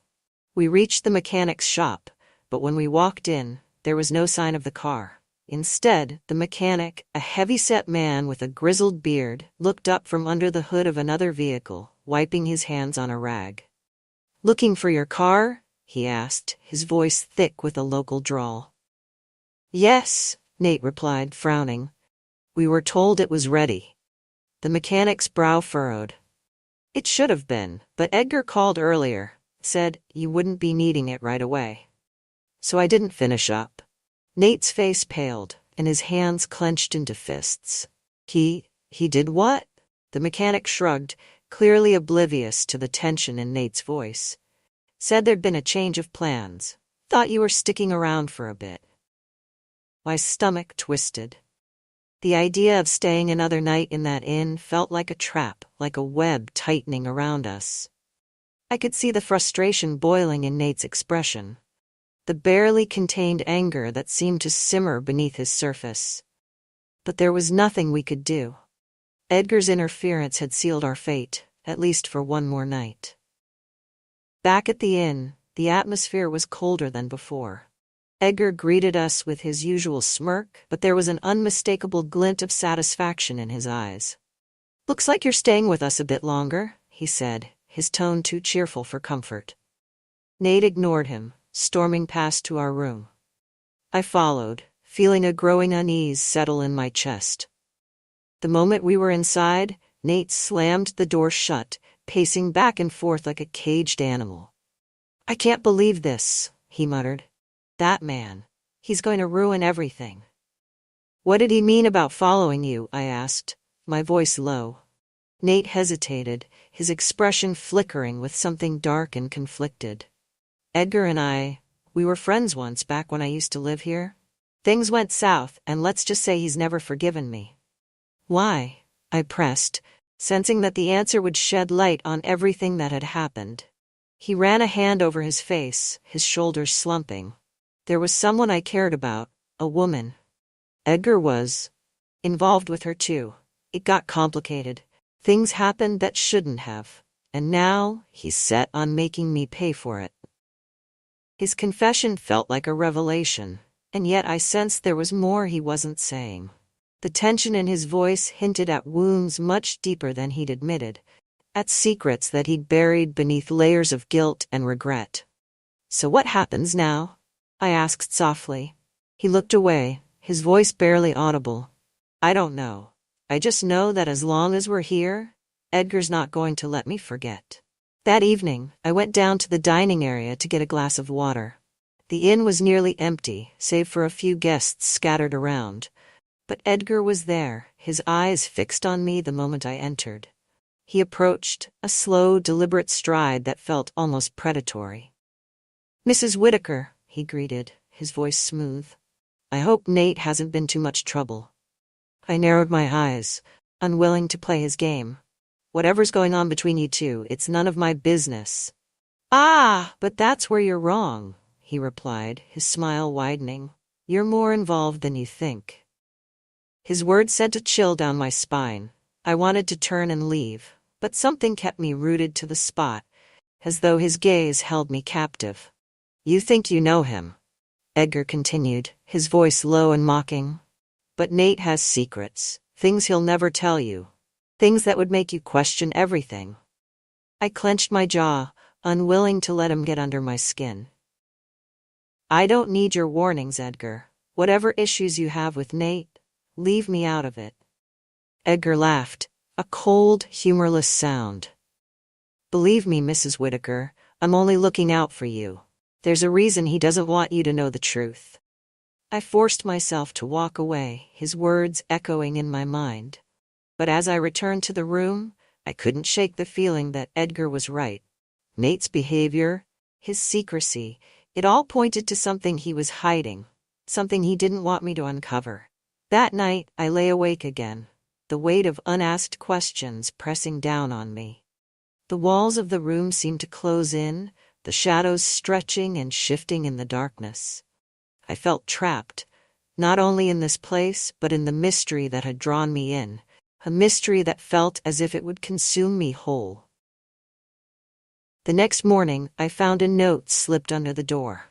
We reached the mechanic's shop, but when we walked in, there was no sign of the car. Instead, the mechanic, a heavy-set man with a grizzled beard, looked up from under the hood of another vehicle, wiping his hands on a rag. "Looking for your car?" he asked, his voice thick with a local drawl. "Yes," Nate replied, frowning. "We were told it was ready." The mechanic's brow furrowed. "It should have been, but Edgar called earlier, said you wouldn't be needing it right away. So I didn't finish up." Nate's face paled, and his hands clenched into fists. He did what?" The mechanic shrugged, clearly oblivious to the tension in Nate's voice. "Said there'd been a change of plans. Thought you were sticking around for a bit." My stomach twisted. The idea of staying another night in that inn felt like a trap, like a web tightening around us. I could see the frustration boiling in Nate's expression. the barely contained anger that seemed to simmer beneath his surface. But there was nothing we could do. Edgar's interference had sealed our fate, at least for one more night. Back at the inn, the atmosphere was colder than before. Edgar greeted us with his usual smirk, but there was an unmistakable glint of satisfaction in his eyes. "Looks like you're staying with us a bit longer," he said, his tone too cheerful for comfort. Nate ignored him, storming past to our room. I followed, feeling a growing unease settle in my chest. The moment we were inside, Nate slammed the door shut, pacing back and forth like a caged animal. "I can't believe this," he muttered. "That man. He's going to ruin everything." "What did he mean about following you?" I asked, my voice low. Nate hesitated, his expression flickering with something dark and conflicted. "Edgar and we were friends once back when I used to live here. Things went south, and let's just say he's never forgiven me." "Why?" I pressed, sensing that the answer would shed light on everything that had happened. He ran a hand over his face, his shoulders slumping. "There was someone I cared about, a woman. Edgar was involved with her too. It got complicated. Things happened that shouldn't have. And now he's set on making me pay for it." His confession felt like a revelation, and yet I sensed there was more he wasn't saying. The tension in his voice hinted at wounds much deeper than he'd admitted, at secrets that he'd buried beneath layers of guilt and regret. "So what happens now?" I asked softly. He looked away, his voice barely audible. "I don't know. I just know that as long as we're here, Edgar's not going to let me forget." That evening, I went down to the dining area to get a glass of water. The inn was nearly empty, save for a few guests scattered around. But Edgar was there, his eyes fixed on me the moment I entered. He approached, a slow, deliberate stride that felt almost predatory. "Mrs. Whitaker," he greeted, his voice smooth. "I hope Nate hasn't been too much trouble." I narrowed my eyes, unwilling to play his game. "Whatever's going on between you two, it's none of my business." "Ah, but that's where you're wrong," he replied, his smile widening. "You're more involved than you think." His words sent a chill down my spine. I wanted to turn and leave, but something kept me rooted to the spot, as though his gaze held me captive. "You think you know him," Edgar continued, his voice low and mocking. "But Nate has secrets, things he'll never tell you, things that would make you question everything." I clenched my jaw, unwilling to let him get under my skin. "I don't need your warnings, Edgar. Whatever issues you have with Nate, leave me out of it." Edgar laughed, a cold, humorless sound. "Believe me, Mrs. Whitaker, I'm only looking out for you. There's a reason he doesn't want you to know the truth." I forced myself to walk away, his words echoing in my mind. But as I returned to the room, I couldn't shake the feeling that Edgar was right. Nate's behavior, his secrecy, it all pointed to something he was hiding, something he didn't want me to uncover. That night, I lay awake again, the weight of unasked questions pressing down on me. The walls of the room seemed to close in, the shadows stretching and shifting in the darkness. I felt trapped, not only in this place, but in the mystery that had drawn me in, a mystery that felt as if it would consume me whole. The next morning, I found a note slipped under the door.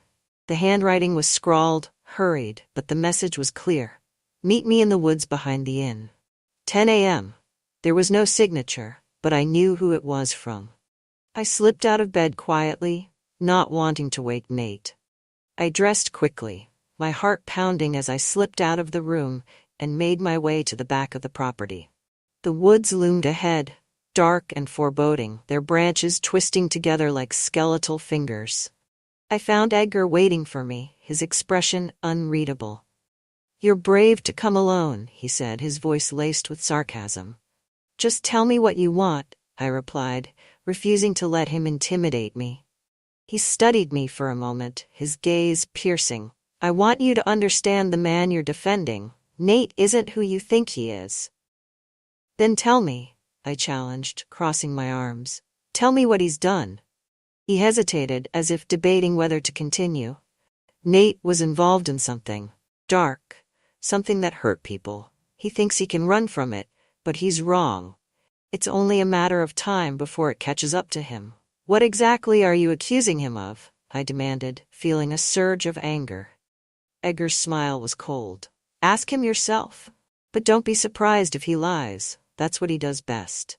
The handwriting was scrawled, hurried, but the message was clear. "Meet me in the woods behind the inn. 10 a.m. There was no signature, but I knew who it was from. I slipped out of bed quietly, not wanting to wake Nate. I dressed quickly, my heart pounding as I slipped out of the room and made my way to the back of the property. The woods loomed ahead, dark and foreboding, their branches twisting together like skeletal fingers. I found Edgar waiting for me, his expression unreadable. "You're brave to come alone," he said, his voice laced with sarcasm. "Just tell me what you want," I replied, refusing to let him intimidate me. He studied me for a moment, his gaze piercing. "I want you to understand the man you're defending. Nate isn't who you think he is." "Then tell me," I challenged, crossing my arms. "Tell me what he's done." He hesitated, as if debating whether to continue. Nate was involved in something dark, something that hurt people. He thinks he can run from it, but he's wrong. It's only a matter of time before it catches up to him. What exactly are you accusing him of? I demanded, feeling a surge of anger. Edgar's smile was cold. Ask him yourself. But don't be surprised if he lies. That's what he does best.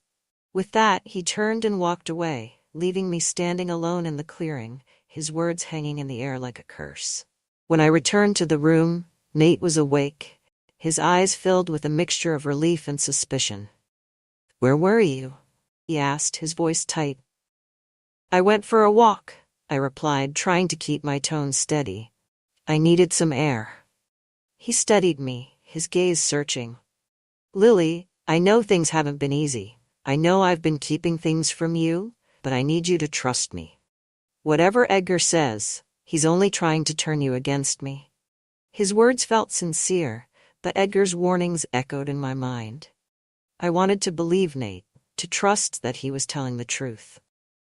With that, he turned and walked away, leaving me standing alone in the clearing, his words hanging in the air like a curse. When I returned to the room, Nate was awake, his eyes filled with a mixture of relief and suspicion. Where were you? He asked, his voice tight. I went for a walk, I replied, trying to keep my tone steady. I needed some air. He studied me, his gaze searching. Lily, I know things haven't been easy. I know I've been keeping things from you, but I need you to trust me. Whatever Edgar says, he's only trying to turn you against me. His words felt sincere, but Edgar's warnings echoed in my mind. I wanted to believe Nate, to trust that he was telling the truth.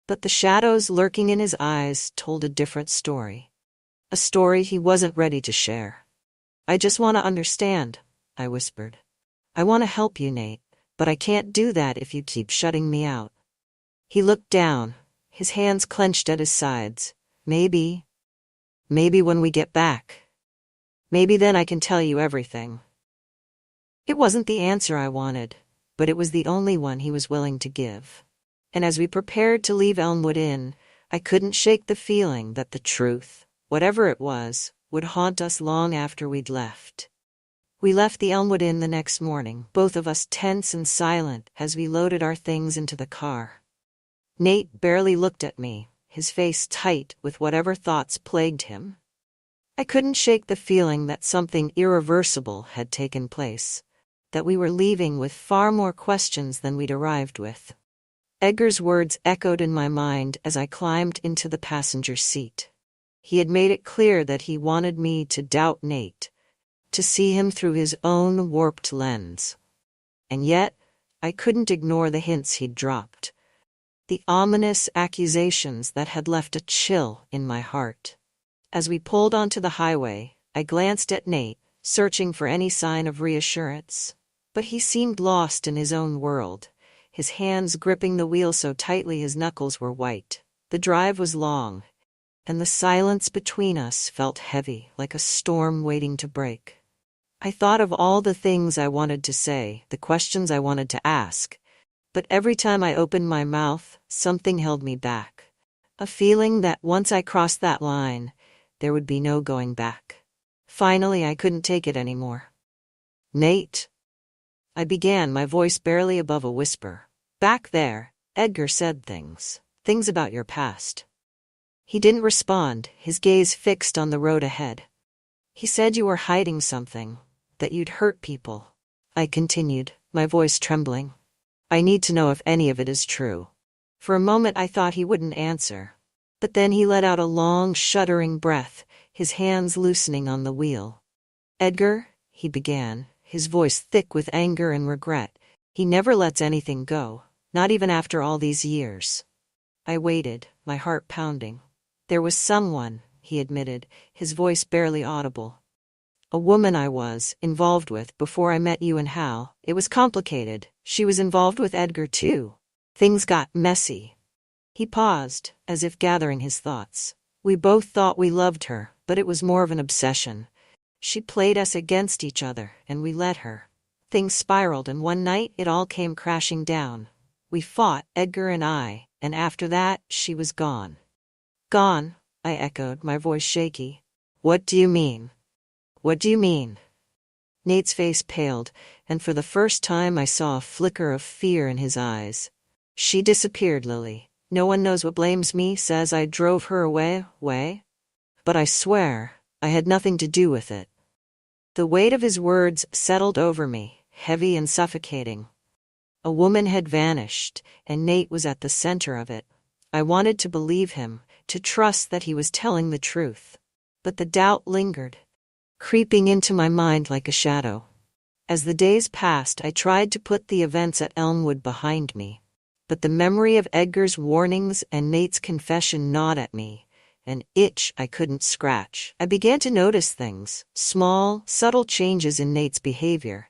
But the shadows lurking in his eyes told a different story. A story he wasn't ready to share. I just want to understand, I whispered. I want to help you, Nate, but I can't do that if you keep shutting me out. He looked down, his hands clenched at his sides. Maybe when we get back. Maybe then I can tell you everything. It wasn't the answer I wanted, but it was the only one he was willing to give. And as we prepared to leave Elmwood Inn, I couldn't shake the feeling that the truth, whatever it was, would haunt us long after we'd left. We left the Elmwood Inn the next morning, both of us tense and silent as we loaded our things into the car. Nate barely looked at me, his face tight with whatever thoughts plagued him. I couldn't shake the feeling that something irreversible had taken place, that we were leaving with far more questions than we'd arrived with. Edgar's words echoed in my mind as I climbed into the passenger seat. He had made it clear that he wanted me to doubt Nate, to see him through his own warped lens. And yet, I couldn't ignore the hints he'd dropped, the ominous accusations that had left a chill in my heart. As we pulled onto the highway, I glanced at Nate, searching for any sign of reassurance. But he seemed lost in his own world, his hands gripping the wheel so tightly his knuckles were white. The drive was long, and the silence between us felt heavy, like a storm waiting to break. I thought of all the things I wanted to say, the questions I wanted to ask, but every time I opened my mouth, something held me back. A feeling that once I crossed that line, there would be no going back. Finally, I couldn't take it anymore. Nate, I began, my voice barely above a whisper. Back there, Edgar said things about your past. He didn't respond, his gaze fixed on the road ahead. He said you were hiding something, that you'd hurt people. I continued, my voice trembling. I need to know if any of it is true. For a moment I thought he wouldn't answer. But then he let out a long, shuddering breath, his hands loosening on the wheel. Edgar, he began, his voice thick with anger and regret. He never lets anything go, not even after all these years. I waited, my heart pounding. There was someone, he admitted, his voice barely audible. A woman I was involved with before I met you and Hal. It was complicated. She was involved with Edgar too. Things got messy. He paused, as if gathering his thoughts. We both thought we loved her, but it was more of an obsession. She played us against each other, and we let her. Things spiraled, and one night it all came crashing down. We fought, Edgar and I, and after that, she was gone. Gone, I echoed, my voice shaky. What do you mean? What do you mean? Nate's face paled, and for the first time I saw a flicker of fear in his eyes. She disappeared, Lily. No one knows what blames me, says I drove her away. But I swear, I had nothing to do with it. The weight of his words settled over me, heavy and suffocating. A woman had vanished, and Nate was at the center of it. I wanted to believe him, to trust that he was telling the truth. But the doubt lingered, creeping into my mind like a shadow. As the days passed, I tried to put the events at Elmwood behind me. But the memory of Edgar's warnings and Nate's confession gnawed at me, an itch I couldn't scratch. I began to notice things, small, subtle changes in Nate's behavior.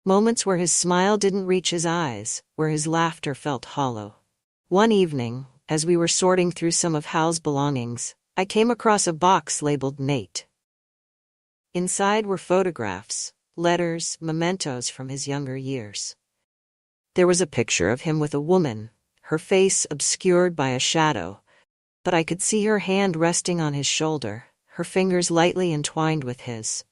Moments where his smile didn't reach his eyes, where his laughter felt hollow. One evening, as we were sorting through some of Hal's belongings, I came across a box labeled Nate. Inside were photographs, letters, mementos from his younger years. There was a picture of him with a woman, her face obscured by a shadow, but I could see her hand resting on his shoulder, her fingers lightly entwined with his.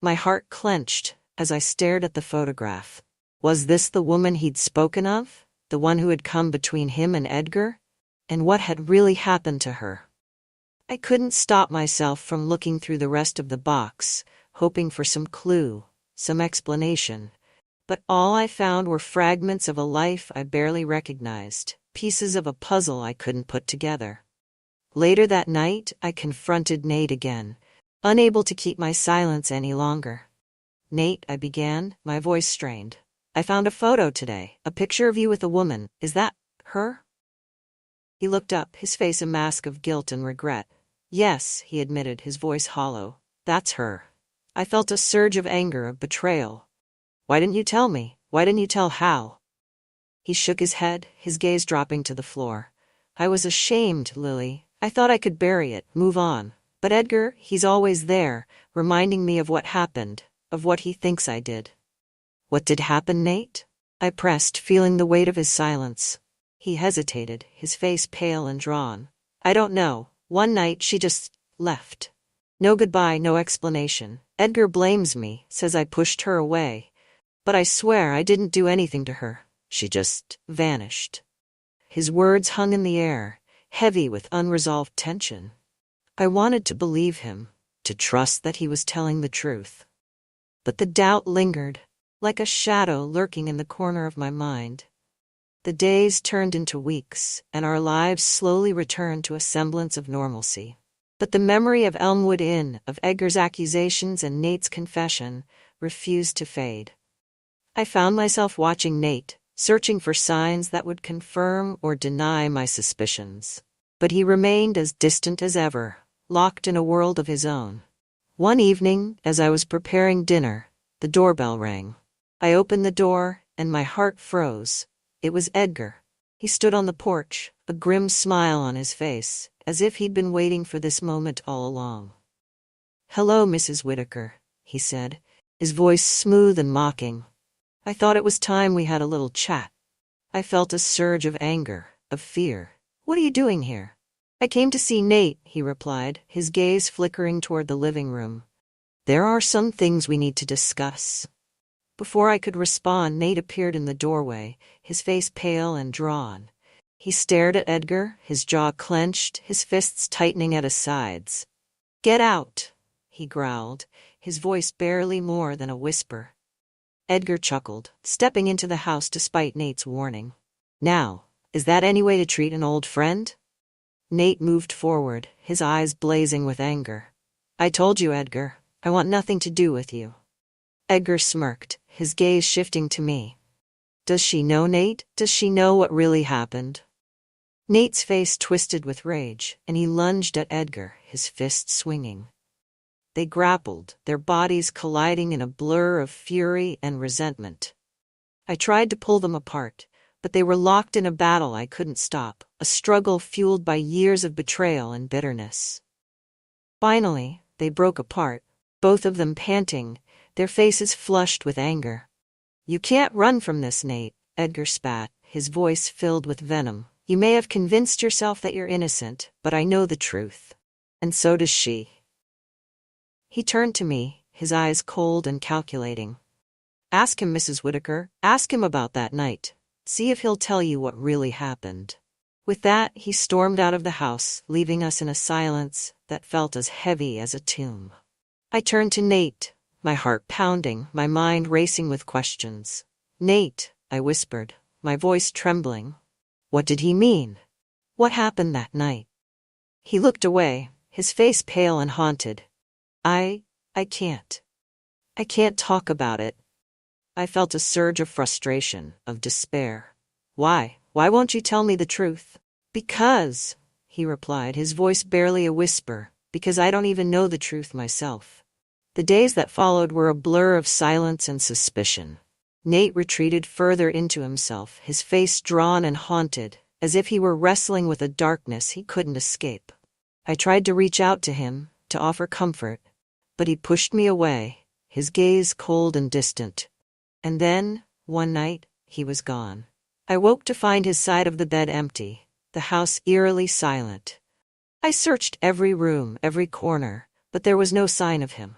My heart clenched as I stared at the photograph. Was this the woman he'd spoken of? The one who had come between him and Edgar? And what had really happened to her? I couldn't stop myself from looking through the rest of the box, hoping for some clue, some explanation. But all I found were fragments of a life I barely recognized, pieces of a puzzle I couldn't put together. Later that night, I confronted Nate again, unable to keep my silence any longer. "Nate," I began, my voice strained. "I found a photo today, a picture of you with a woman. Is that her?" He looked up, his face a mask of guilt and regret. "Yes," he admitted, his voice hollow. "That's her." I felt a surge of anger, of betrayal. "Why didn't you tell me? Why didn't you tell Hal?" He shook his head, his gaze dropping to the floor. "I was ashamed, Lily. I thought I could bury it, move on. But Edgar, he's always there, reminding me of what happened, of what he thinks I did." "What did happen, Nate?" I pressed, feeling the weight of his silence. He hesitated, his face pale and drawn. "I don't know. One night she just left. No goodbye, no explanation. Edgar blames me, says I pushed her away. But I swear I didn't do anything to her. She just vanished." His words hung in the air, heavy with unresolved tension. I wanted to believe him, to trust that he was telling the truth. But the doubt lingered, like a shadow lurking in the corner of my mind. The days turned into weeks, and our lives slowly returned to a semblance of normalcy. But the memory of Elmwood Inn, of Edgar's accusations and Nate's confession, refused to fade. I found myself watching Nate, searching for signs that would confirm or deny my suspicions. But he remained as distant as ever, locked in a world of his own. One evening, as I was preparing dinner, the doorbell rang. I opened the door, and my heart froze. It was Edgar. He stood on the porch, a grim smile on his face, as if he'd been waiting for this moment all along. "Hello, Mrs. Whitaker," he said, his voice smooth and mocking. "I thought it was time we had a little chat." I felt a surge of anger, of fear. "What are you doing here?" "I came to see Nate," he replied, his gaze flickering toward the living room. "There are some things we need to discuss." Before I could respond, Nate appeared in the doorway, his face pale and drawn. He stared at Edgar, his jaw clenched, his fists tightening at his sides. "Get out," he growled, his voice barely more than a whisper. Edgar chuckled, stepping into the house despite Nate's warning. "Now, is that any way to treat an old friend?" Nate moved forward, his eyes blazing with anger. "I told you, Edgar, I want nothing to do with you." Edgar smirked, his gaze shifting to me. "Does she know, Nate? Does she know what really happened?" Nate's face twisted with rage, and he lunged at Edgar, his fist swinging. They grappled, their bodies colliding in a blur of fury and resentment. I tried to pull them apart, but they were locked in a battle I couldn't stop, a struggle fueled by years of betrayal and bitterness. Finally, they broke apart, both of them panting, their faces flushed with anger. "You can't run from this, Nate," Edgar spat, his voice filled with venom. "You may have convinced yourself that you're innocent, but I know the truth. And so does she." He turned to me, his eyes cold and calculating. "Ask him, Mrs. Whitaker, ask him about that night. See if he'll tell you what really happened." With that, he stormed out of the house, leaving us in a silence that felt as heavy as a tomb. I turned to Nate, my heart pounding, my mind racing with questions. "Nate," I whispered, my voice trembling. "What did he mean? What happened that night?" He looked away, his face pale and haunted. I can't. I can't talk about it." I felt a surge of frustration, of despair. Why won't you tell me the truth?" "Because," he replied, his voice barely a whisper, because I don't even know the truth myself. The days that followed were a blur of silence and suspicion. Nate retreated further into himself, his face drawn and haunted, as if he were wrestling with a darkness he couldn't escape. I tried to reach out to him, to offer comfort, but he pushed me away, his gaze cold and distant. And then, one night, he was gone. I woke to find his side of the bed empty, the house eerily silent. I searched every room, every corner, but there was no sign of him.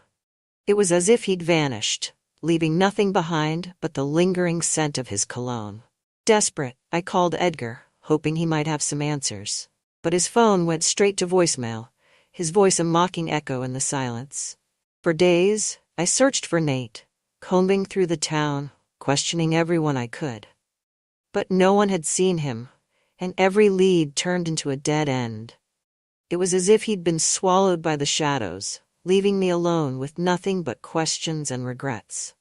It was as if he'd vanished, leaving nothing behind but the lingering scent of his cologne. Desperate, I called Edgar, hoping he might have some answers. But his phone went straight to voicemail, his voice a mocking echo in the silence. For days, I searched for Nate, combing through the town, questioning everyone I could. But no one had seen him, and every lead turned into a dead end. It was as if he'd been swallowed by the shadows, leaving me alone with nothing but questions and regrets.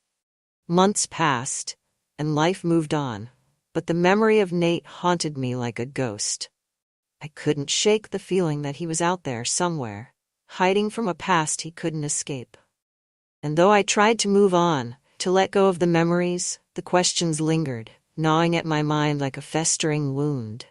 Months passed, and life moved on, but the memory of Nate haunted me like a ghost. I couldn't shake the feeling that he was out there somewhere, hiding from a past he couldn't escape. And though I tried to move on, to let go of the memories, the questions lingered, gnawing at my mind like a festering wound.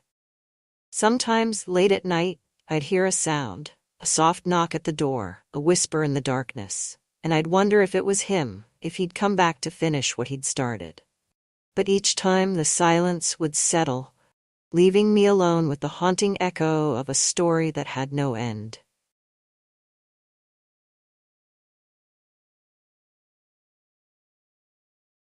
Sometimes, late at night, I'd hear a sound, a soft knock at the door, a whisper in the darkness, and I'd wonder if it was him, if he'd come back to finish what he'd started. But each time the silence would settle, leaving me alone with the haunting echo of a story that had no end.